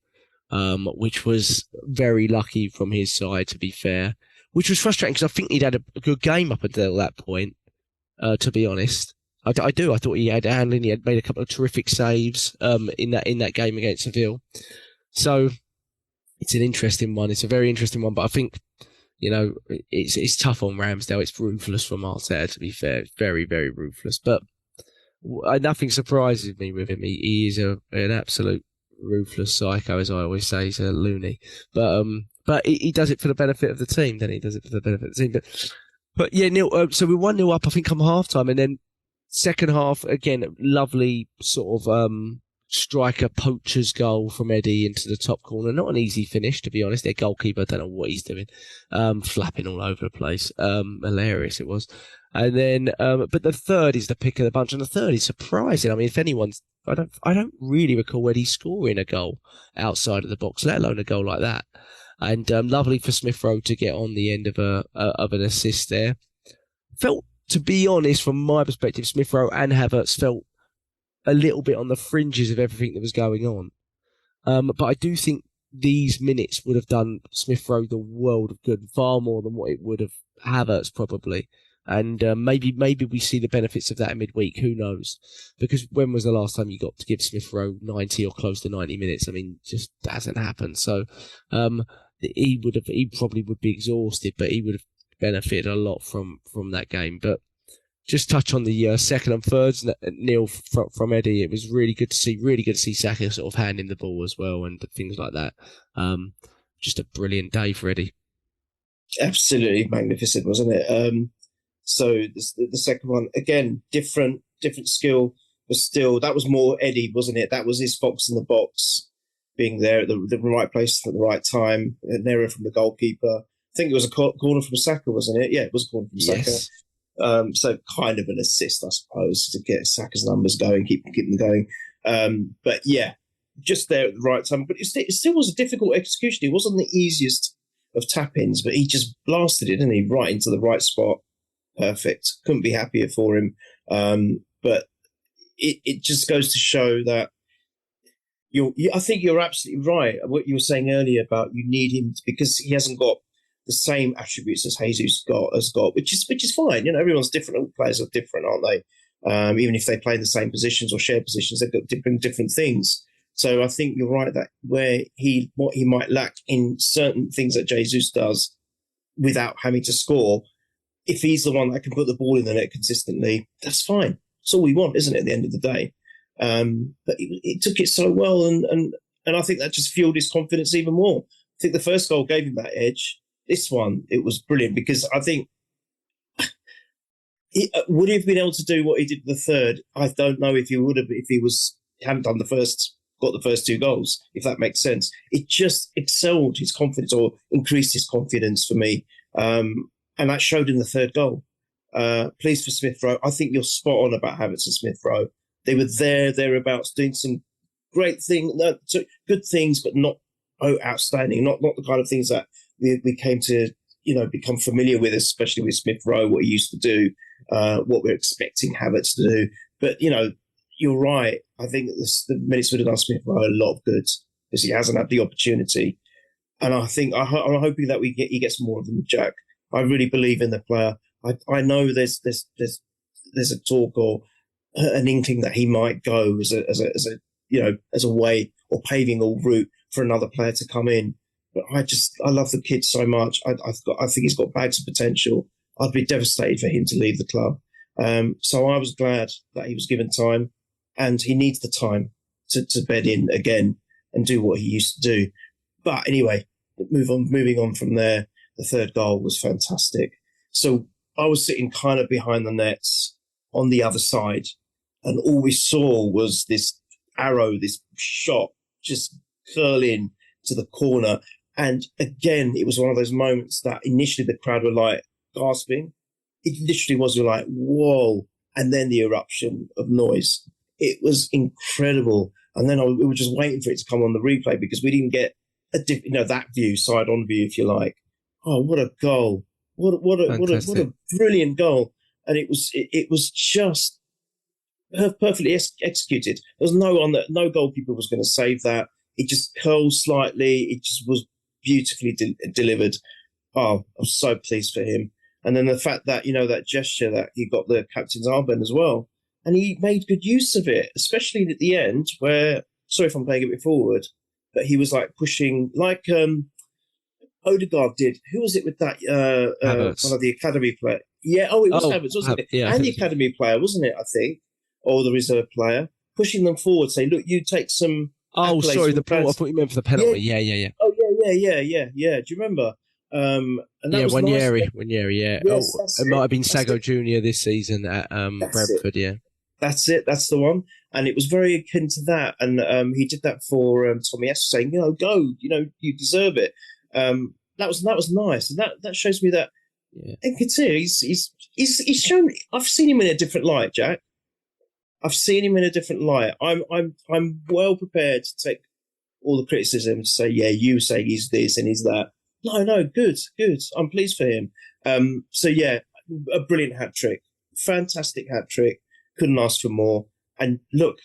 C: which was very lucky from his side, to be fair, which was frustrating because I think he'd had a good game up until that point, to be honest. I do. I thought he had handling. He had made a couple of terrific saves in that game against Seville. So it's an interesting one. It's a very interesting one. But I think, it's tough on Ramsdale. It's ruthless from Arteta, to be fair. It's very, very ruthless. But nothing surprises me with him. He is an absolute ruthless psycho, as I always say. He's a loony. But he does it for the benefit of the team. Then he does it for the benefit of the team. But yeah, Neil. So we're 1-0 up, I think, come half time, and then second half again, lovely sort of striker poacher's goal from Eddie into the top corner. Not an easy finish, to be honest. Their goalkeeper, I don't know what he's doing, flapping all over the place. Hilarious it was. And then, but the third is the pick of the bunch, and the third is surprising. I mean, if anyone's, I don't really recall Eddie scoring a goal outside of the box, let alone a goal like that. And lovely for Smith-rowe to get on the end of an assist there. Felt, to be honest, from my perspective, Smith-rowe and Havertz felt a little bit on the fringes of everything that was going on. But I do think these minutes would have done Smith-rowe the world of good, far more than what it would have Havertz probably. And maybe we see the benefits of that in midweek. Who knows? Because when was the last time you got to give Smith-rowe 90 or close to 90 minutes? I mean, just hasn't happened. So he probably would be exhausted, but he would have benefited a lot from that game. But just touch on the second and thirds, Neil, from Eddie. It was really good to see Saka sort of handing the ball as well and things like that. Just a brilliant day for Eddie. Absolutely magnificent, wasn't it? So the second one, again, different skill, but still, that was more Eddie, wasn't it? That was his fox in the box, being there at the right place at the right time, an error from the goalkeeper. I think it was a corner from Saka, wasn't it? Yeah, it was a corner from Saka. So kind of an assist, I suppose, to get Saka's numbers going, keep them going. But yeah, just there at the right time. But it still was a difficult execution. It wasn't the easiest of tap-ins, but he just blasted it, didn't he? Right into the right spot. Perfect. Couldn't be happier for him. But it just goes to show that I think you're absolutely right. What you were saying earlier about you need him because he hasn't got the same attributes as Jesus has got, which is fine. You know, everyone's different. All players are different, aren't they? Even if they play in the same positions or share positions, they've got different things. So I think you're right that what he might lack in certain things that Jesus does without having to score, if he's the one that can put the ball in the net consistently, that's fine. That's all we want, isn't it, at the end of the day? But it took it so well, and
D: And I think that just fueled his confidence even more. I think the first goal gave him that edge. This one, it was brilliant because I think would he have been able to do what he did the third? I don't know if he would have, if he hadn't got the first 2 goals, if that makes sense. It just excelled his confidence or increased his confidence for me. And that showed in the third goal. Pleased for Smith-rowe. I think you're spot on about Havertz and Smith-rowe. They were thereabouts, doing some great things, good things, but not outstanding, not the kind of things that we came to, become familiar with, especially with Smith-rowe, what he used to do, what we're expecting Havertz to do. But, you're right. I think the minutes would have done Smith-rowe a lot of good because he hasn't had the opportunity. And I think I'm hoping that he gets more of them, Jack. I really believe in the player. I know there's a talk or an inkling that he might go as a way or paving a route for another player to come in. But I love the kid so much. I think he's got bags of potential. I'd be devastated for him to leave the club. So I was glad that he was given time, and he needs the time to bed in again and do what he used to do. But anyway, moving on from there, the third goal was fantastic. So I was sitting kind of behind the nets on the other side, and all we saw was this arrow, this shot just curl in to the corner. And again, it was one of those moments that initially the crowd were like gasping. It literally was like, whoa. And then the eruption of noise. It was incredible. And then we were just waiting for it to come on the replay because we didn't get that view, side on view, if you like. Oh, what a goal. What a brilliant goal. And it was just perfectly executed. There was no goalkeeper was going to save that. It just curled slightly. It just was beautifully delivered. Oh, I was so pleased for him. And then the fact that, that gesture that he got the captain's armband as well. And he made good use of it, especially at the end where, sorry if I'm playing a bit forward, but he was like pushing, like Odegaard did. Who was it with that? One of the academy players. Yeah, it was Havertz, wasn't it?
C: Yeah,
D: and the academy player, wasn't it, I think? Or the reserve player. Pushing them forward, say, look, you take some...
C: Oh, sorry, I thought you meant for the penalty. Yeah.
D: Oh, yeah. Do you remember? And that was
C: Wanyeri,
D: nice.
C: Yes, it might have been Sago Jr. this season at Brentford, yeah.
D: That's it. That's the one. And it was very akin to that. And he did that for Tomiyasu, saying, go, you deserve it. That was nice. And that shows me that Nketiah, he's shown. I've seen him in a different light, Jack. I've seen him in a different light. I'm well prepared to take all the criticism to say, you say he's this and he's that. No, good. I'm pleased for him. So yeah, a brilliant hat trick, fantastic hat trick. Couldn't ask for more. And look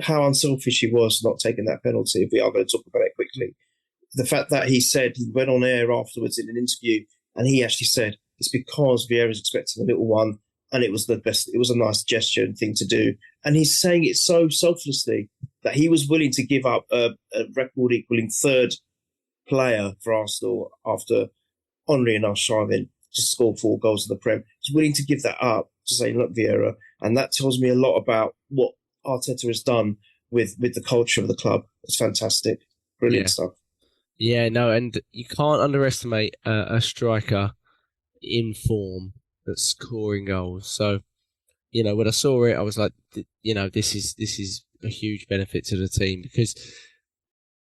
D: how unselfish he was not taking that penalty. If we are going to talk about it quickly, the fact that he went on air afterwards in an interview, and he actually said it's because Vieira's expecting a little one, and it was the best. It was a nice gesture and thing to do. And he's saying it so selflessly that he was willing to give up a record equaling third player for Arsenal after Henry and Arshavin to score 4 goals in the Prem. He's willing to give that up to say, look, Vieira. And that tells me a lot about what Arteta has done with the culture of the club. It's fantastic. Brilliant stuff.
C: Yeah, no, and you can't underestimate a striker in form that's scoring goals. So, when I saw it, I was like, this is a huge benefit to the team because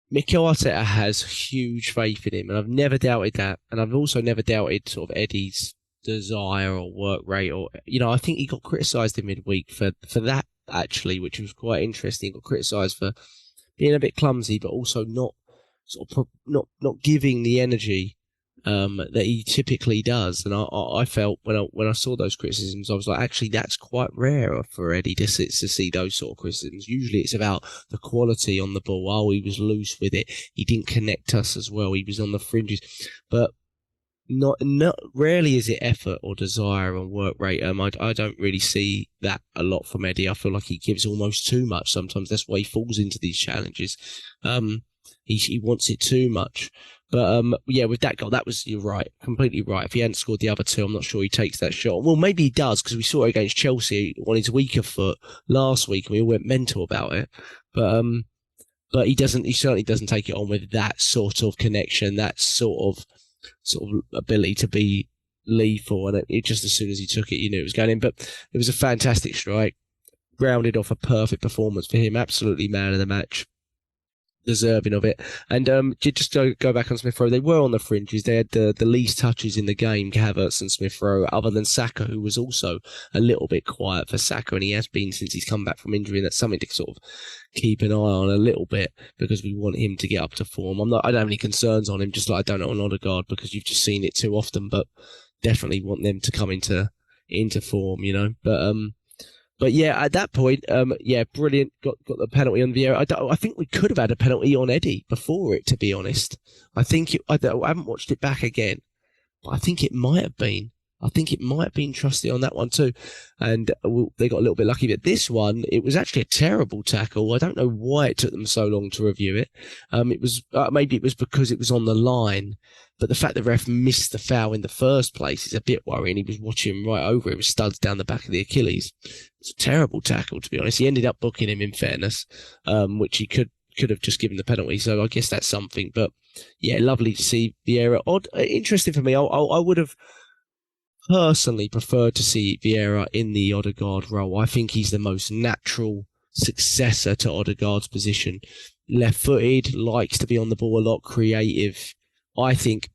C: Mikel Arteta has huge faith in him, and I've never doubted that. And I've also never doubted sort of Eddie's desire or work rate, or I think he got criticised in midweek for that actually, which was quite interesting. He got criticised for being a bit clumsy, but also not not giving the energy that he typically does. And I felt when I saw those criticisms, I was like, actually, that's quite rare for Eddie to see those sort of criticisms. Usually, it's about the quality on the ball. Oh, he was loose with it. He didn't connect us as well. He was on the fringes, but. Not rarely is it effort or desire and work rate. I don't really see that a lot from Eddie. I feel like he gives almost too much sometimes. That's why he falls into these challenges. He wants it too much. But with that goal, you're right, completely right. If he hadn't scored the other 2, I'm not sure he takes that shot. Well, maybe he does because we saw it against Chelsea on his weaker foot last week, and we all went mental about it. But but he certainly doesn't take it on with that sort of connection, that sort of ability to be lethal. And it just, as soon as he took it, you knew it was going in. But it was a fantastic strike, rounded off a perfect performance for him. Absolutely man of the match, deserving of it. And just go back on Smith-rowe, they were on the fringes. They had the least touches in the game, Havertz and Smith-rowe, other than Saka, who was also a little bit quiet for Saka, and he has been since he's come back from injury, and that's something to sort of keep an eye on a little bit, because we want him to get up to form. I don't have any concerns on him, just like I don't on Odegaard, because you've just seen it too often, but definitely want them to come into form, you know. But yeah, at that point, brilliant. Got the penalty on Vieira. I think we could have had a penalty on Eddie before it, to be honest. I haven't watched it back again, but I think it might have been. I think it might have been Trusty on that one too. And they got a little bit lucky. But this one, it was actually a terrible tackle. I don't know why it took them so long to review it. It was maybe it was because it was on the line. But the fact the ref missed the foul in the first place is a bit worrying. He was watching right over it with studs down the back of the Achilles. It's a terrible tackle, to be honest. He ended up booking him, in fairness, which he could have just given the penalty. So I guess that's something. But yeah, lovely to see Vieira. Interesting for me. I would have personally preferred to see Vieira in the Odegaard role. I think he's the most natural successor to Odegaard's position. Left-footed, likes to be on the ball a lot, creative. I think,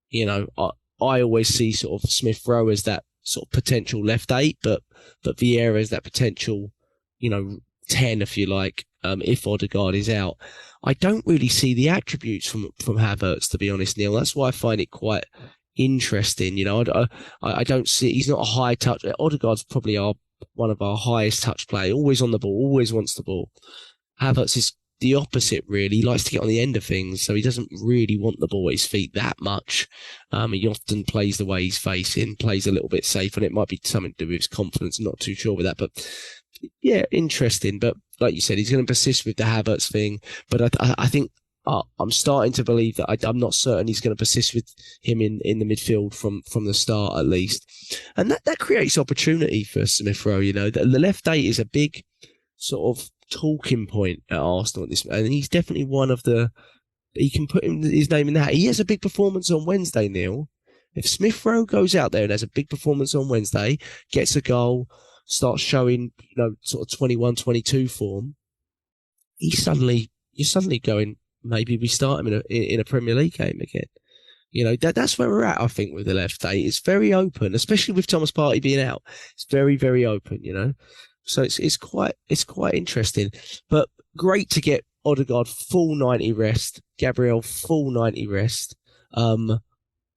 C: you know, I always see sort of Smith-rowe as that sort of potential left 8, but Vieira as that potential, you know, 10, if you like, if Odegaard is out. I don't really see the attributes from Havertz, to be honest, Neil. That's why I find it quite interesting. You know, I don't see, he's not a high touch. Odegaard's probably one of our highest touch players, always on the ball, always wants the ball. Havertz is the opposite, really. He likes to get on the end of things, so he doesn't really want the ball at his feet that much. He often plays the way he's facing, plays a little bit safe, and it might be something to do with his confidence. I'm not too sure with that, but yeah, interesting. But like you said, he's going to persist with the Havertz thing, but I think I'm starting to believe that I'm not certain he's going to persist with him in the midfield from the start, at least. And that creates opportunity for Smith-rowe, you know. The left 8 is a big sort of talking point at Arsenal at this, and he's definitely one of the. He can put his name in that. He has a big performance on Wednesday, Neil. If Smith-rowe goes out there and has a big performance on Wednesday, gets a goal, starts showing, you know, sort of 21, 22 form, you're suddenly going, maybe we start him in a Premier League game again. You know, that's where we're at, I think, with the left 8. It's very open, especially with Thomas Partey being out. It's very, very open, you know. So it's quite interesting. But great to get Odegaard full 90 rest, Gabriel full 90 rest, and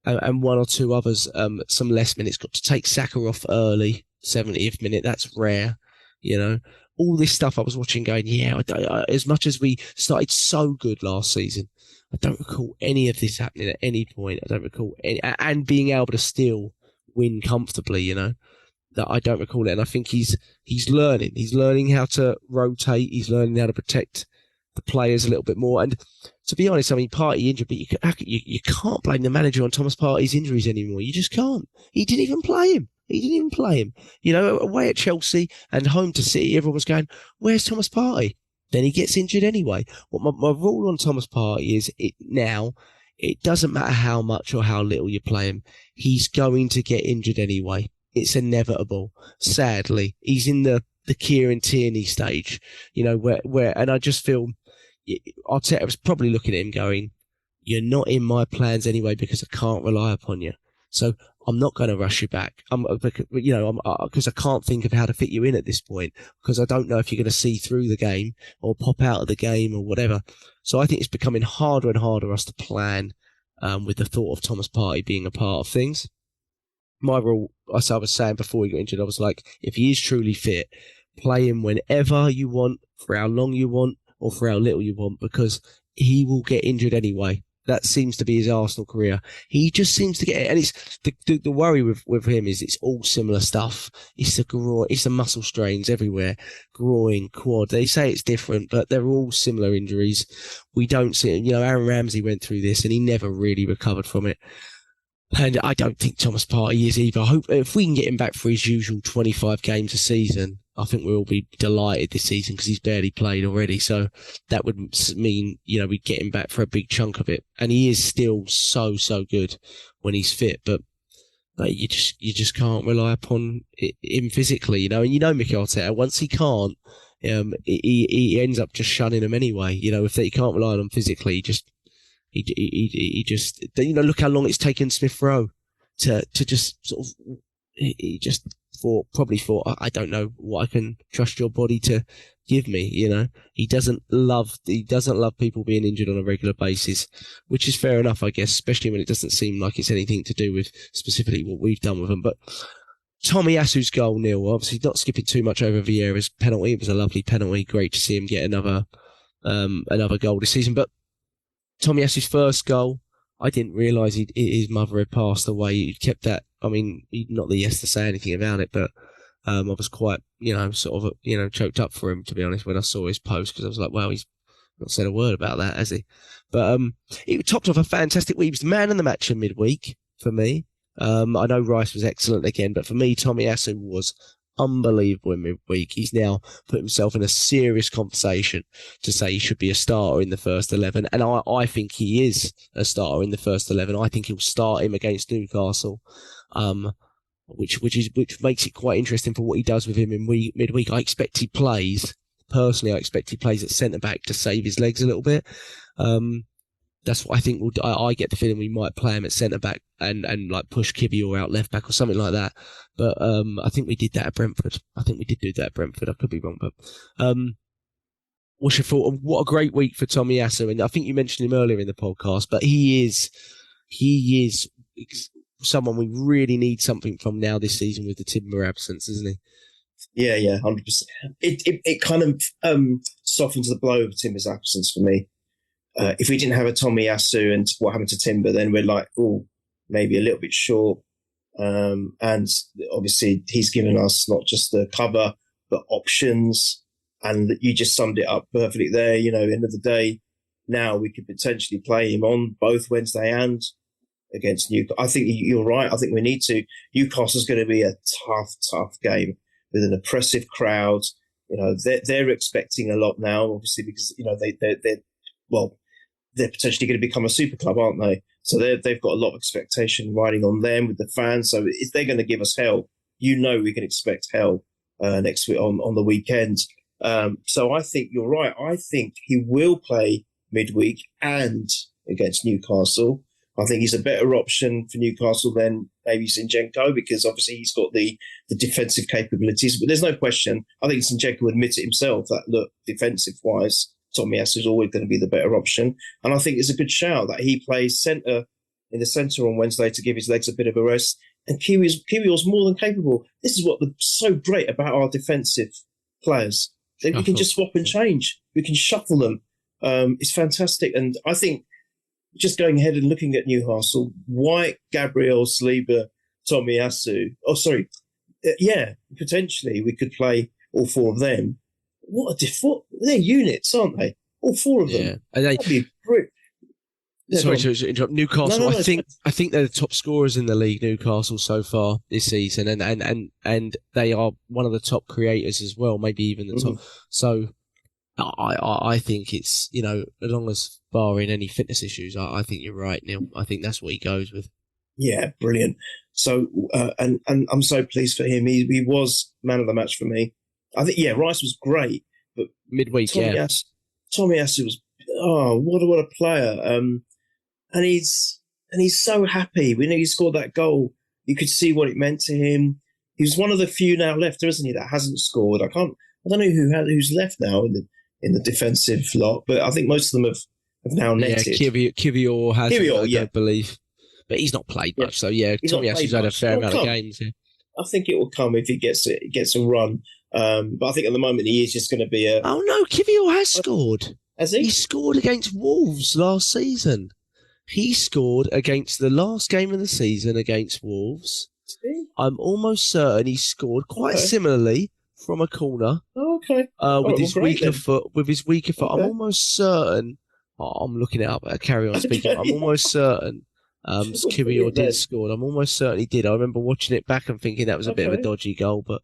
C: one or two others some less minutes. Got to take Saka off early, 70th minute. That's rare, you know. All this stuff I was watching going, yeah, as much as we started so good last season, I don't recall any of this happening at any point. I don't recall any, and being able to still win comfortably, you know. That I don't recall it, and I think he's learning. He's learning how to rotate. He's learning how to protect the players a little bit more. And to be honest, I mean, Partey injured, but you can't blame the manager on Thomas Partey's injuries anymore. You just can't. He didn't even play him. You know, away at Chelsea and home to City, everyone was going, "Where's Thomas Partey?" Then he gets injured anyway. What my rule on Thomas Partey is it doesn't matter how much or how little you play him. He's going to get injured anyway. It's inevitable. Sadly, he's in the Kieran Tierney stage, you know, where, and I just feel Arteta was probably looking at him going, "You're not in my plans anyway because I can't rely upon you. So I'm not going to rush you back. Because I can't think of how to fit you in at this point because I don't know if you're going to see through the game or pop out of the game or whatever. So I think it's becoming harder and harder for us to plan with the thought of Thomas Partey being a part of things. My rule, as I was saying before he got injured, I was like, if he is truly fit, play him whenever you want, for how long you want, or for how little you want, because he will get injured anyway. That seems to be his Arsenal career. He just seems to get it. And it's the worry with him is it's all similar stuff. It's the groin, it's the muscle strains everywhere. Groin, quad. They say it's different, but they're all similar injuries. We don't see it. You know, Aaron Ramsey went through this and he never really recovered from it. And I don't think Thomas Partey is either. I hope if we can get him back for his usual 25 games a season, I think we'll all be delighted this season because he's barely played already. So that would mean, we'd get him back for a big chunk of it. And he is still so good when he's fit. But you just can't rely upon him physically, And Mikel Arteta, once he can't, he ends up just shunning him anyway. If he can't rely on him physically, he just look how long it's taken Smith-rowe to just sort of, he just probably thought, I don't know what I can trust your body to give me. He doesn't love people being injured on a regular basis, which is fair enough, I guess, especially when it doesn't seem like it's anything to do with specifically what we've done with him. But Tomiyasu's goal, Neil, obviously not skipping too much over Vieira's penalty. It was a lovely penalty. Great to see him get another goal this season. But Tomiyasu's first goal, I didn't realise his mother had passed away. He kept that. I mean, not that he has to say anything about it, but I was quite, choked up for him, to be honest, when I saw his post, because I was like, well, he's not said a word about that, has he? But he topped off a fantastic week. He was the man of the match in midweek for me. I know Rice was excellent again, but for me, Tomiyasu was unbelievable in midweek. He's now put himself in a serious conversation to say he should be a starter in the first 11, and I think he is a starter in the first 11. I think he'll start him against Newcastle, which makes it quite interesting for what he does with him in midweek. I expect he plays at centre back to save his legs a little bit. That's what I think. I get the feeling we might play him at centre back and like push Kiwior out left back or something like that. But I think we did that at Brentford. I could be wrong, but what's your thought? What a great week for Tomiyasu, and I think you mentioned him earlier in the podcast. But he is someone we really need something from now this season with the Timber absence, isn't he?
D: Yeah, 100%. It kind of softens the blow of Timber's absence for me. If we didn't have a Tomiyasu and what happened to Timber, then we're like, maybe a little bit short. And obviously he's given us not just the cover, but options. And you just summed it up perfectly there. End of the day, now we could potentially play him on both Wednesday and against Newcastle. I think you're right. I think we need to. Newcastle's going to be a tough game with an oppressive crowd. They're expecting a lot now, obviously, because, they're potentially going to become a super club, aren't they? So they've got a lot of expectation riding on them with the fans. So if they're going to give us hell, we can expect hell next week on the weekend. So I think you're right. I think he will play midweek and against Newcastle. I think he's a better option for Newcastle than maybe Zinchenko, because obviously he's got the defensive capabilities. But there's no question. I think Zinchenko would admit it himself that, look, defensive-wise, Tomiyasu is always going to be the better option. And I think it's a good shout that he plays in the centre on Wednesday to give his legs a bit of a rest. And Kiwior's more than capable. This is what's so great about our defensive players. We can just swap and change. We can shuffle them. It's fantastic. And I think just going ahead and looking at Newcastle, White, Gabriel, Saliba, Tomiyasu. Potentially we could play all four of them. They're units, aren't they? All four of them.
C: Yeah, and
D: that'd be great.
C: Sorry to interrupt. Newcastle, I think they're the top scorers in the league, Newcastle, so far this season, and they are one of the top creators as well, maybe even the top. So I think it's, as long as barring any fitness issues, I think you're right, Neil. I think that's what he goes with.
D: Yeah, brilliant. So and I'm so pleased for him. He was man of the match for me. I think Rice was great, but
C: midweek,
D: Tomiyasu was what a player. And he's so happy. We know he scored that goal. You could see what it meant to him. He's one of the few now left, isn't he, that hasn't scored. I don't know who's left now in the defensive lot, but I think most of them have now netted.
C: Yeah, Kiwior has, I believe, but he's not played much. So Tomiyasu's had a fair amount of games. Yeah.
D: I think it will come if he gets a run. But I think at the moment he is just going to be a.
C: Oh no, Kiwior has scored.
D: Has he?
C: He scored against Wolves last season. He scored against the last game of the season against Wolves. I'm almost certain he scored quite similarly from a corner.
D: Oh, okay.
C: With his weaker foot. Okay. I'm almost certain. I'm looking it up. Carry on speaking. I'm almost certain. Kiwior did score. I'm almost certain he did. I remember watching it back and thinking that was a bit of a dodgy goal, but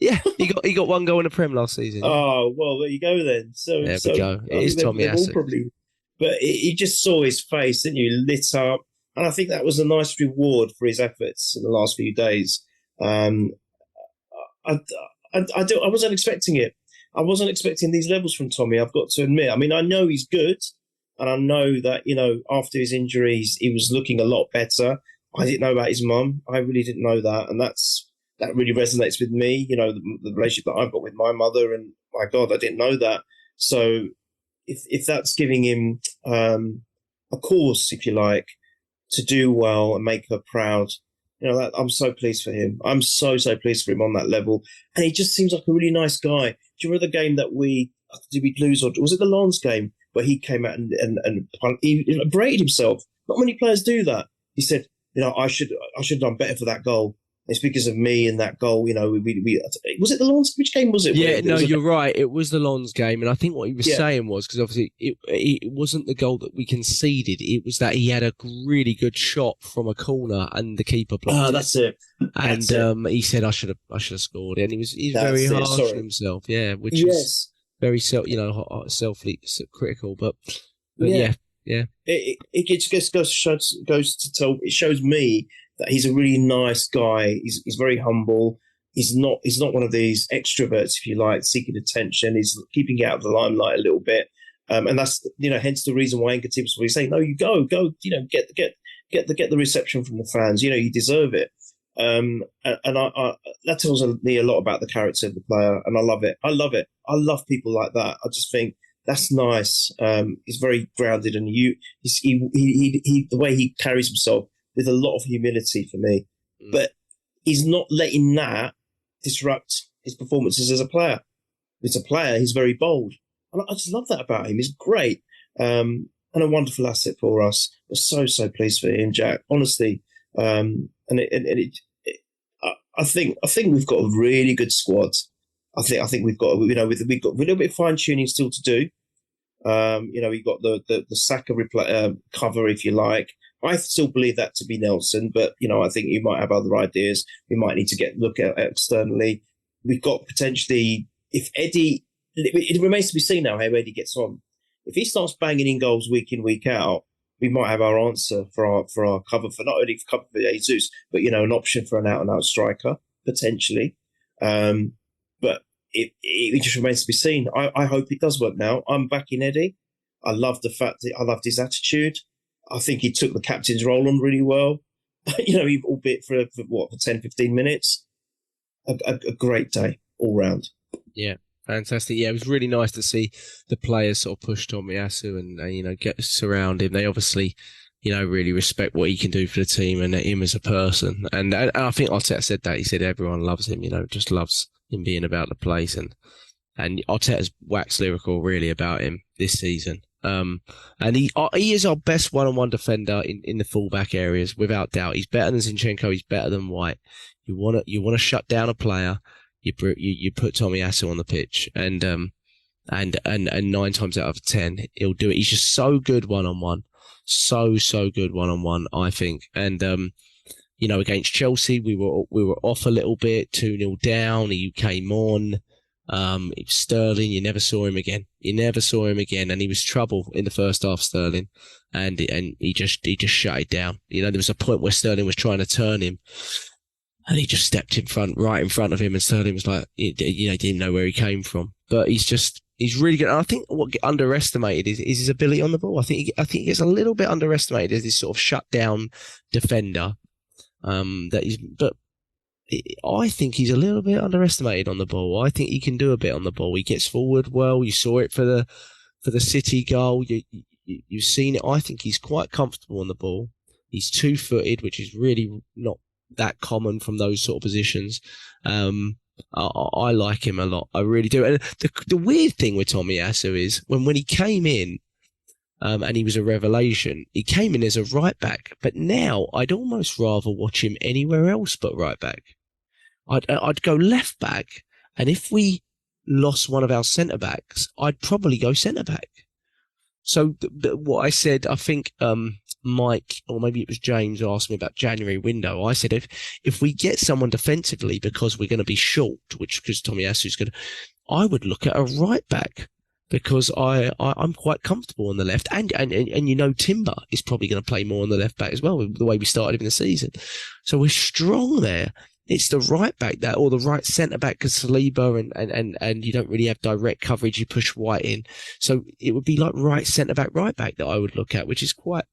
C: Yeah, he got one goal in the Prem last season.
D: Oh, well, there you go then. So
C: There we go. It is Tomiyasu.
D: Probably, but you just saw his face, didn't you? Lit up, and I think that was a nice reward for his efforts in the last few days. I wasn't expecting it. I wasn't expecting these levels from Tommy. I've got to admit. I mean, I know he's good, and I know that after his injuries, he was looking a lot better. I didn't know about his mum. I really didn't know that, and that really resonates with me. The relationship that I've got with my mother, and my God, I didn't know that. So if that's giving him a course, if you like, to do well and make her proud, I'm so pleased for him. I'm so pleased for him on that level, and he just seems like a really nice guy. Do you remember the game that did we lose, or was it the Lens game where he came out and he berated himself? Not many players do that. He said, I should have done better for that goal. It's because of me and that goal. Was it the Lens? Which game was it?
C: Yeah, you're right. It was the Lens game, and I think what he was saying was, because obviously it wasn't the goal that we conceded. It was that he had a really good shot from a corner and the keeper blocked it.
D: That's it.
C: And he said, I should have scored it. And he's very harsh on himself. Yeah, which is very self-critical. But yeah.
D: It just goes to tell. It shows me that he's a really nice guy. He's very humble. He's not one of these extroverts, if you like, seeking attention. He's keeping out of the limelight a little bit, and that's hence the reason why Nketiah was saying, "No, you go, get the reception from the fans. You deserve it." And that tells me a lot about the character of the player, and I love it. I love people like that. I just think that's nice. He's very grounded, and he the way he carries himself with a lot of humility for me. But he's not letting that disrupt his performances as a player. As a player, he's very bold, and I just love that about him. He's great, and a wonderful asset for us. We're so pleased for him, Jack. Honestly, I think we've got a really good squad. I think we've got we've got a little bit of fine tuning still to do. We've got the Saka cover, if you like. I still believe that to be Nelson, but I think you might have other ideas. We might need to look at externally. We've got potentially, if Eddie, it remains to be seen now how Eddie gets on. If he starts banging in goals week in, week out, we might have our answer for our cover, for not only for cover for Jesus, but an option for an out and out striker potentially. But it just remains to be seen. I hope it does work now. I'm backing Eddie. I love the fact that I loved his attitude. I think he took the captain's role on really well. Albeit for 10, 15 minutes. A great day all round.
C: Yeah, fantastic. Yeah, it was really nice to see the players sort of push Tomiyasu and get surround him. They obviously really respect what he can do for the team and him as a person. And I think Arteta said that. He said everyone loves him. Just loves him being about the place. And Arteta's waxed lyrical really about him this season. And he is our best one-on-one defender in the fullback areas, without doubt. He's better than Zinchenko. He's better than White. You want to shut down a player, you put Tomiyasu on the pitch, and 9 times out of 10 he'll do it. He's just so good one-on-one, so good one-on-one, I think. And against Chelsea we were off a little bit, 2-0 down. He came on. Sterling, you never saw him again. And he was trouble in the first half, Sterling, and he just shut it down. There was a point where Sterling was trying to turn him, and he just stepped right in front of him, and Sterling was like, didn't know where he came from. But he's really good. And I think what get underestimated is his ability on the ball. I think he gets a little bit underestimated as this sort of shut down defender. I think he's a little bit underestimated on the ball. I think he can do a bit on the ball. He gets forward well. You saw it for the City goal. You've seen it. I think he's quite comfortable on the ball. He's 2-footed, which is really not that common from those sort of positions. I like him a lot. I really do. And the weird thing with Tomiyasu is when he came in, and he was a revelation, he came in as a right back. But now I'd almost rather watch him anywhere else but right back. I'd go left back, and if we lost one of our centre backs, I'd probably go centre back. So what I said, I think Mike, or maybe it was James, who asked me about January window. I said, if we get someone defensively because we're going to be short, because Tomiyasu's going to, I would look at a right back, because I'm quite comfortable on the left, and Timber is probably going to play more on the left back as well, the way we started in the season. So we're strong there. It's the right back or the right centre back, because Saliba and you don't really have direct coverage. You push White in, so it would be like right centre back, right back that I would look at, which is quite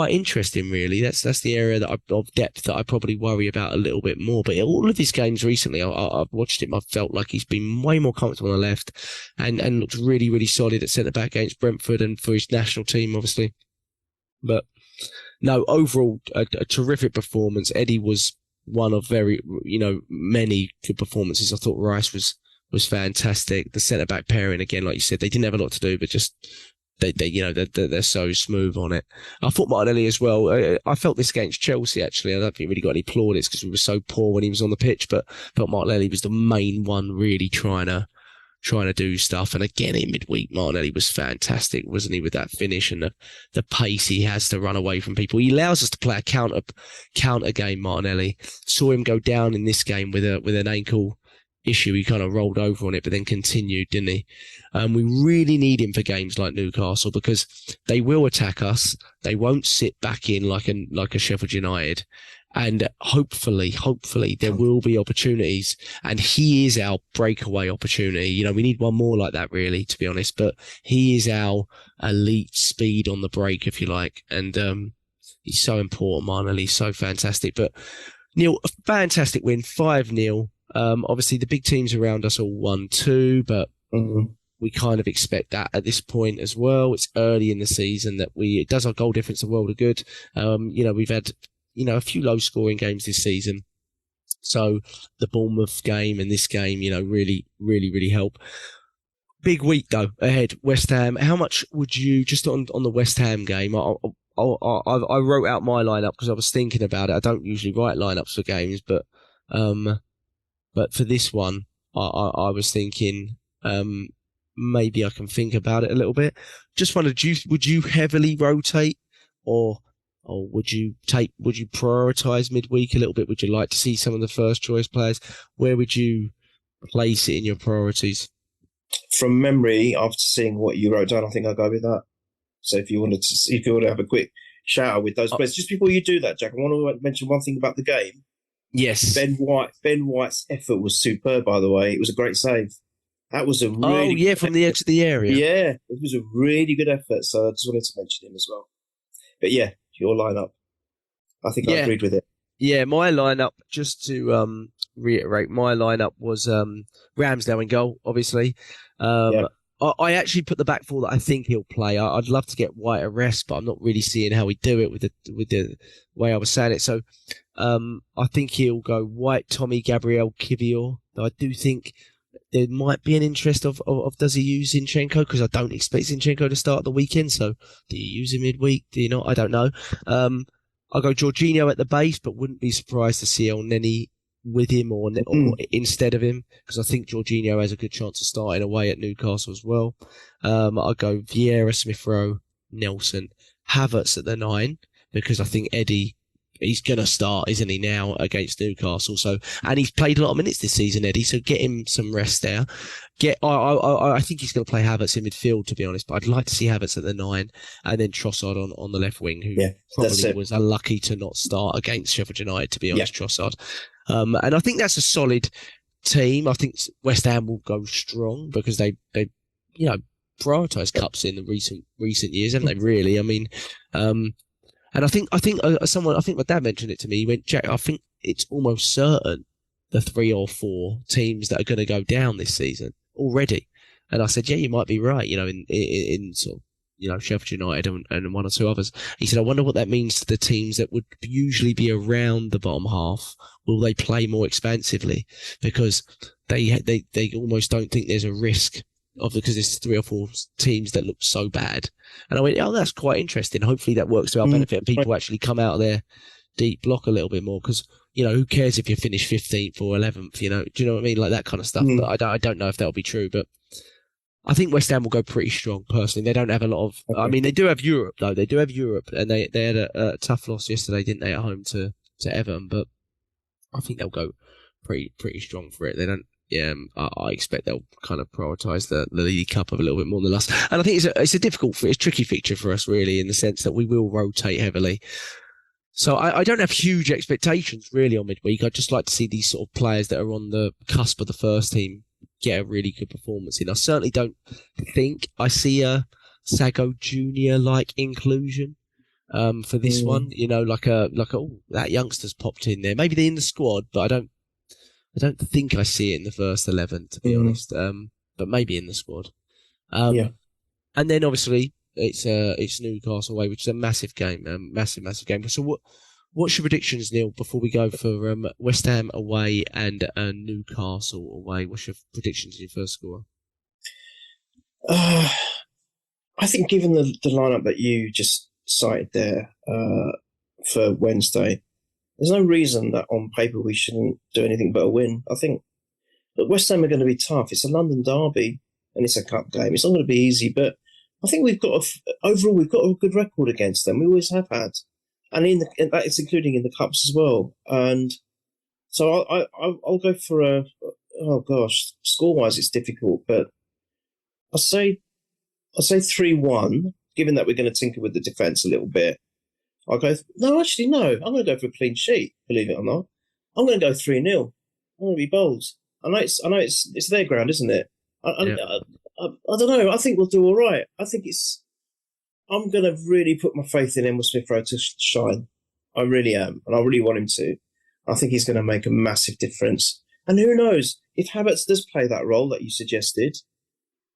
C: interesting, really. That's the area of depth that I probably worry about a little bit more. But all of his games recently, I've watched him. I've felt like he's been way more comfortable on the left, and looked really, really solid at centre back against Brentford and for his national team, obviously. But no, overall a terrific performance. Eddie was one of many good performances. I thought Rice was fantastic. The centre back pairing, again, like you said, they didn't have a lot to do, but just they're so smooth on it. I thought Martinelli as well. I felt this against Chelsea, actually. I don't think we really got any plaudits because we were so poor when he was on the pitch, but felt Martinelli was the main one really trying to do stuff. And again, in midweek, Martinelli was fantastic, wasn't he, with that finish and the pace he has to run away from people. He allows us to play a counter game, Martinelli. Saw him go down in this game with an ankle issue. He kind of rolled over on it, but then continued, didn't he? We really need him for games like Newcastle, because they will attack us. They won't sit back in like a Sheffield United. And hopefully there will be opportunities, and he is our breakaway opportunity. We need one more like that, really, to be honest, but he is our elite speed on the break, if you like. And he's so important, Martinelli. He's so fantastic. But Neil, a fantastic win, 5-0. Obviously the big teams around us all 1-2, but we kind of expect that at this point as well. It's early in the season that it does our goal difference a world of good. We've had a few low scoring games this season. So the Bournemouth game and this game, really, really, really help. Big week though ahead. West Ham. How much would you, just on the West Ham game? I wrote out my lineup because I was thinking about it. I don't usually write lineups for games, but for this one, I was thinking maybe I can think about it a little bit. Just wondered, would you heavily rotate, or would you prioritise midweek a little bit? Would you like to see some of the first choice players? Where would you place it in your priorities?
D: From memory, after seeing what you wrote down, I think I'll go with that. So if you want to have a quick shout out with those players, just before you do that, Jack, I want to mention one thing about the game.
C: Yes.
D: Ben White's effort was superb, by the way. It was a great save. That was a really
C: from the edge of the area.
D: Yeah, it was a really good effort. So I just wanted to mention him as well. But yeah, your lineup, I think I agreed with it.
C: Yeah, my lineup, just to reiterate, my lineup was Ramsdale in goal, obviously. I actually put the back four that I think he'll play. I'd love to get White a rest, but I'm not really seeing how we do it with the way I was saying it. So I think he'll go White, Tommy, Gabriel, Kiwior. I do think there might be an interest of does he use Zinchenko, because I don't expect Zinchenko to start the weekend. So do you use him midweek? Do you not? I don't know. I'll go Jorginho at the base, but wouldn't be surprised to see El Neni with him or instead of him, because I think Jorginho has a good chance of starting away at Newcastle as well. I'll go Vieira, Smith-rowe, Nelson, Havertz at the 9, because I think Eddie, he's going to start, isn't he, now against Newcastle? So, and he's played a lot of minutes this season, Eddie, so get him some rest there. I think he's going to play Havertz in midfield, to be honest, but I'd like to see Havertz at the 9, and then Trossard on the left wing, who probably was unlucky to not start against Sheffield United, to be honest, Trossard. And I think that's a solid team. I think West Ham will go strong because they prioritised cups in the recent years, haven't they? Really, I mean, and I think my dad mentioned it to me. He went, Jack, I think it's almost certain the 3 or 4 teams that are going to go down this season already. And I said, yeah, you might be right. In sort of, Sheffield United and 1 or 2 others. He said, I wonder what that means to the teams that would usually be around the bottom half. Will they play more expansively? Because they almost don't think there's a risk because there's 3 or 4 teams that look so bad. And I went, oh, that's quite interesting. Hopefully that works to our benefit and people actually come out of their deep block a little bit more, because, who cares if you finish 15th or 11th, do you know what I mean? Like that kind of stuff. But I don't know if that'll be true, but I think West Ham will go pretty strong. Personally, they don't have a lot of.
D: Okay.
C: I mean, they do have Europe though. They do have Europe, and they had a tough loss yesterday, didn't they, at home to Everton? But I think they'll go pretty strong for it. They don't. Yeah, I expect they'll kind of prioritise the League Cup a little bit more than us. And I think it's a tricky fixture for us really, in the sense that we will rotate heavily. So I don't have huge expectations really on midweek. I'd just like to see these sort of players that are on the cusp of the first team get a really good performance in. I certainly don't think I see a Sago Junior like inclusion for this one. You know, like that youngster's popped in there. Maybe they're in the squad, but I don't think I see it in the first 11, to be honest. But maybe in the squad. And then obviously it's Newcastle away, which is a massive game, massive game. So what's your predictions, Neil, before we go for West Ham away and Newcastle away? What's your predictions in your first score?
D: I think given the lineup that you just cited there for Wednesday, there's no reason that on paper we shouldn't do anything but a win. I think that West Ham are going to be tough. It's a London derby and it's a cup game. It's not going to be easy, but I think overall we've got a good record against them. We always have had, and that is including in the cups as well. And so I'll go for score wise it's difficult, but I'll say 3-1. Given that we're going to tinker with the defence a little bit, I'll go. No, actually, no. I'm going to go for a clean sheet. Believe it or not, I'm going to go 3-0. I'm going to be bold. I know it's their ground, isn't it? I don't know. I think we'll do all right. I'm going to really put my faith in Smith-rowe to shine. I really am, and I really want him to. I think he's going to make a massive difference. And who knows, if Havertz does play that role that you suggested,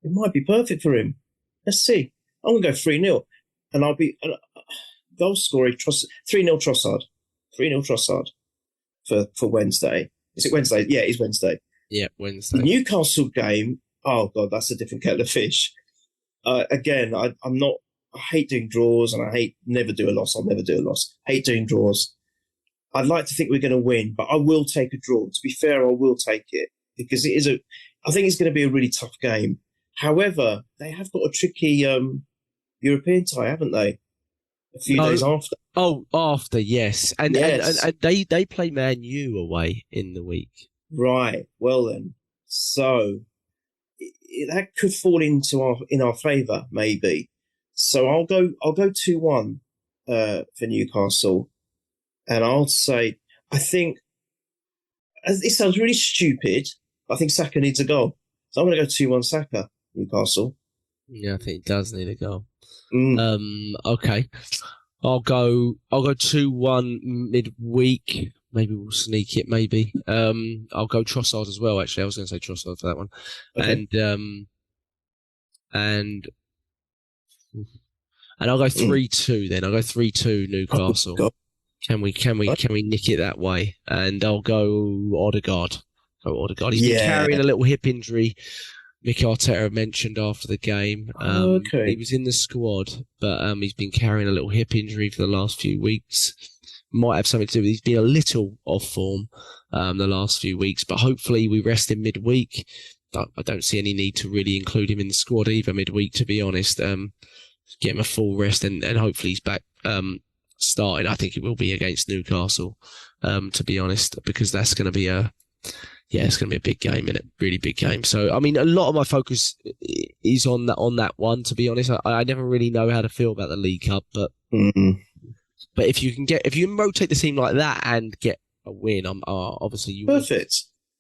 D: it might be perfect for him. Let's see. I'm going to go 3-0, and I'll be goal scoring 3-0 Trossard. 3-0 Trossard for Wednesday. Is it Wednesday? Yeah, it's Wednesday.
C: Yeah, Wednesday.
D: The Newcastle game. Oh God, that's a different kettle of fish. Again, I hate doing draws, and I never do a loss. I'll never do a loss. Hate doing draws. I'd like to think we're going to win, but I will take a draw. To be fair, I will take it because I think it's going to be a really tough game. However, they have got a tricky European tie, haven't they? A few days after.
C: Oh, after, yes. And they play Man U away in the week. Right.
D: Well then. So that could fall in our favour, maybe. So I'll go 2-1 for Newcastle. And I'll say, I think, it sounds really stupid, I think Saka needs a goal. So I'm going to go 2-1 Saka, Newcastle.
C: Yeah, I think it does need a goal. Okay. I'll go 2-1 midweek. Maybe we'll sneak it, maybe. I'll go Trossard as well, actually. I was going to say Trossard for that one. Okay. And I'll go 3-2 then. I'll go 3-2 Newcastle.
D: Oh,
C: can we nick it that way? And I'll go Odegaard. He's been carrying a little hip injury. Mikel Arteta mentioned after the game. He was in the squad, but he's been carrying a little hip injury for the last few weeks. Might have something to do with he's been a little off form the last few weeks, but hopefully we rest him midweek. I don't see any need to really include him in the squad either midweek, to be honest. Get him a full rest and hopefully he's back starting. I think it will be against Newcastle, to be honest, because that's going to be it's going to be a big game, isn't it? Really big game. So, I mean, a lot of my focus is on that one, to be honest. I never really know how to feel about the League Cup, but if you can rotate the team like that and get a win, obviously you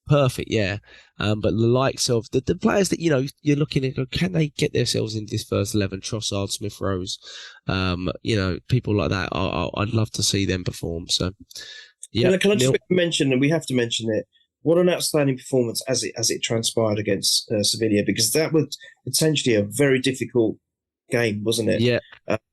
C: perfect, yeah. But the likes of the players that you're looking at, can they get themselves into this first 11? Trossard, Smith-rowe's, people like that. I'd love to see them perform. So, yeah.
D: Can I just mention, and we have to mention it? What an outstanding performance as it transpired against Sevilla, because that was potentially a very difficult game, wasn't it?
C: Yeah.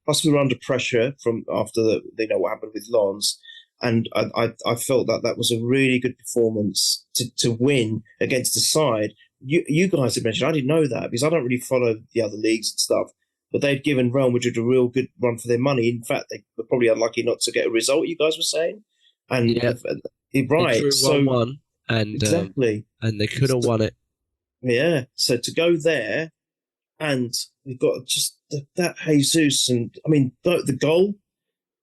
D: Plus, we were under pressure from after what happened with Lens, and I felt that was a really good performance to win against the side. You guys had mentioned, I didn't know that because I don't really follow the other leagues and stuff, but they'd given Real Madrid a real good run for their money. In fact, they were probably unlucky not to get a result. You guys were saying, and right, so
C: 1-1. And
D: exactly,
C: and they could have won it.
D: Yeah. So to go there and we've got just that Jesus, and I mean the goal,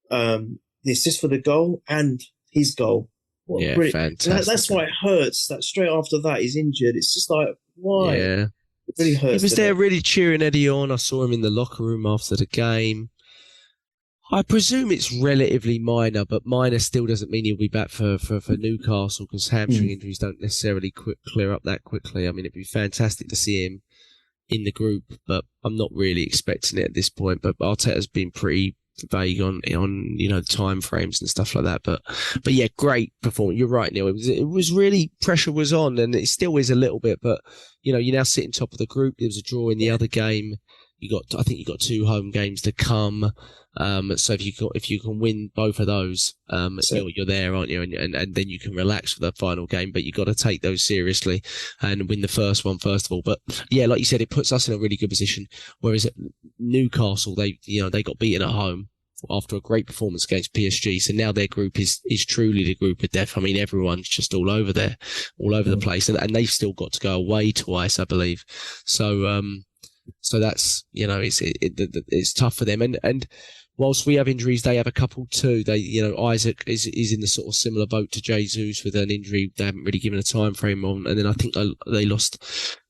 D: the assist for the goal, and his goal.
C: Fantastic.
D: That's why it hurts. That straight after that he's injured. It's just like, why?
C: Yeah.
D: It really hurts.
C: He was there really cheering Eddie on. I saw him in the locker room after the game. I presume it's relatively minor, but minor still doesn't mean he'll be back for Newcastle, because hamstring injuries don't necessarily clear up that quickly. I mean, it'd be fantastic to see him in the group, but I'm not really expecting it at this point. But Arteta's been pretty vague on time frames and stuff like that. But yeah, great performance. You're right, Neil. It was really, pressure was on, and it still is a little bit. But you're now sitting top of the group. There was a draw in the other game. I think you got 2 home games to come. So if you can win both of those, you're there, aren't you? And then you can relax for the final game. But you got to take those seriously and win the first one first of all. But yeah, like you said, it puts us in a really good position. Whereas at Newcastle, they got beaten at home after a great performance against PSG. So now their group is truly the group of death. I mean, everyone's just all over the place, and they've still got to go away twice, I believe. So that's it's tough for them, and whilst we have injuries, they have a couple too. Isaac is in the sort of similar boat to Jesus with an injury they haven't really given a time frame on, and then I think they lost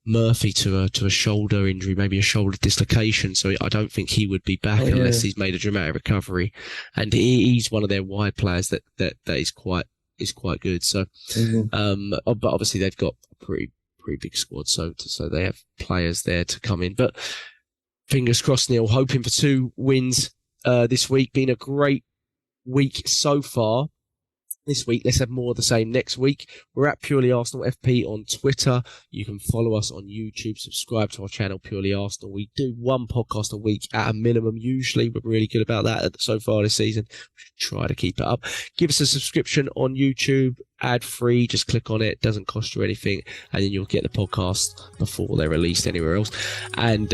C: Murphy to a shoulder injury, maybe a shoulder dislocation. So I don't think he would be back unless he's made a dramatic recovery, and he's one of their wide players that is quite good. So, but obviously they've got a pretty big squad, so they have players there to come in. But fingers crossed, Neil, hoping for 2 wins this week. Been a great week so far. This week, let's have more of the same next week. We're at Purely Arsenal FP on Twitter. You can follow us on YouTube. Subscribe to our channel, Purely Arsenal. We do 1 podcast a week at a minimum. Usually, we're really good about that so far this season. We should try to keep it up. Give us a subscription on YouTube, ad-free. Just click on it. Doesn't cost you anything, and then you'll get the podcast before they're released anywhere else. And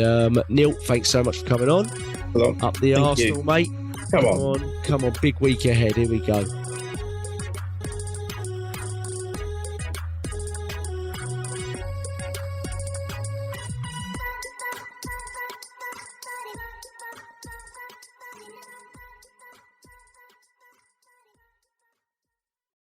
C: Neil, thanks so much for coming on.
D: Hello.
C: Up the Arsenal, mate.
D: Come on.
C: Come on. Big week ahead. Here we go.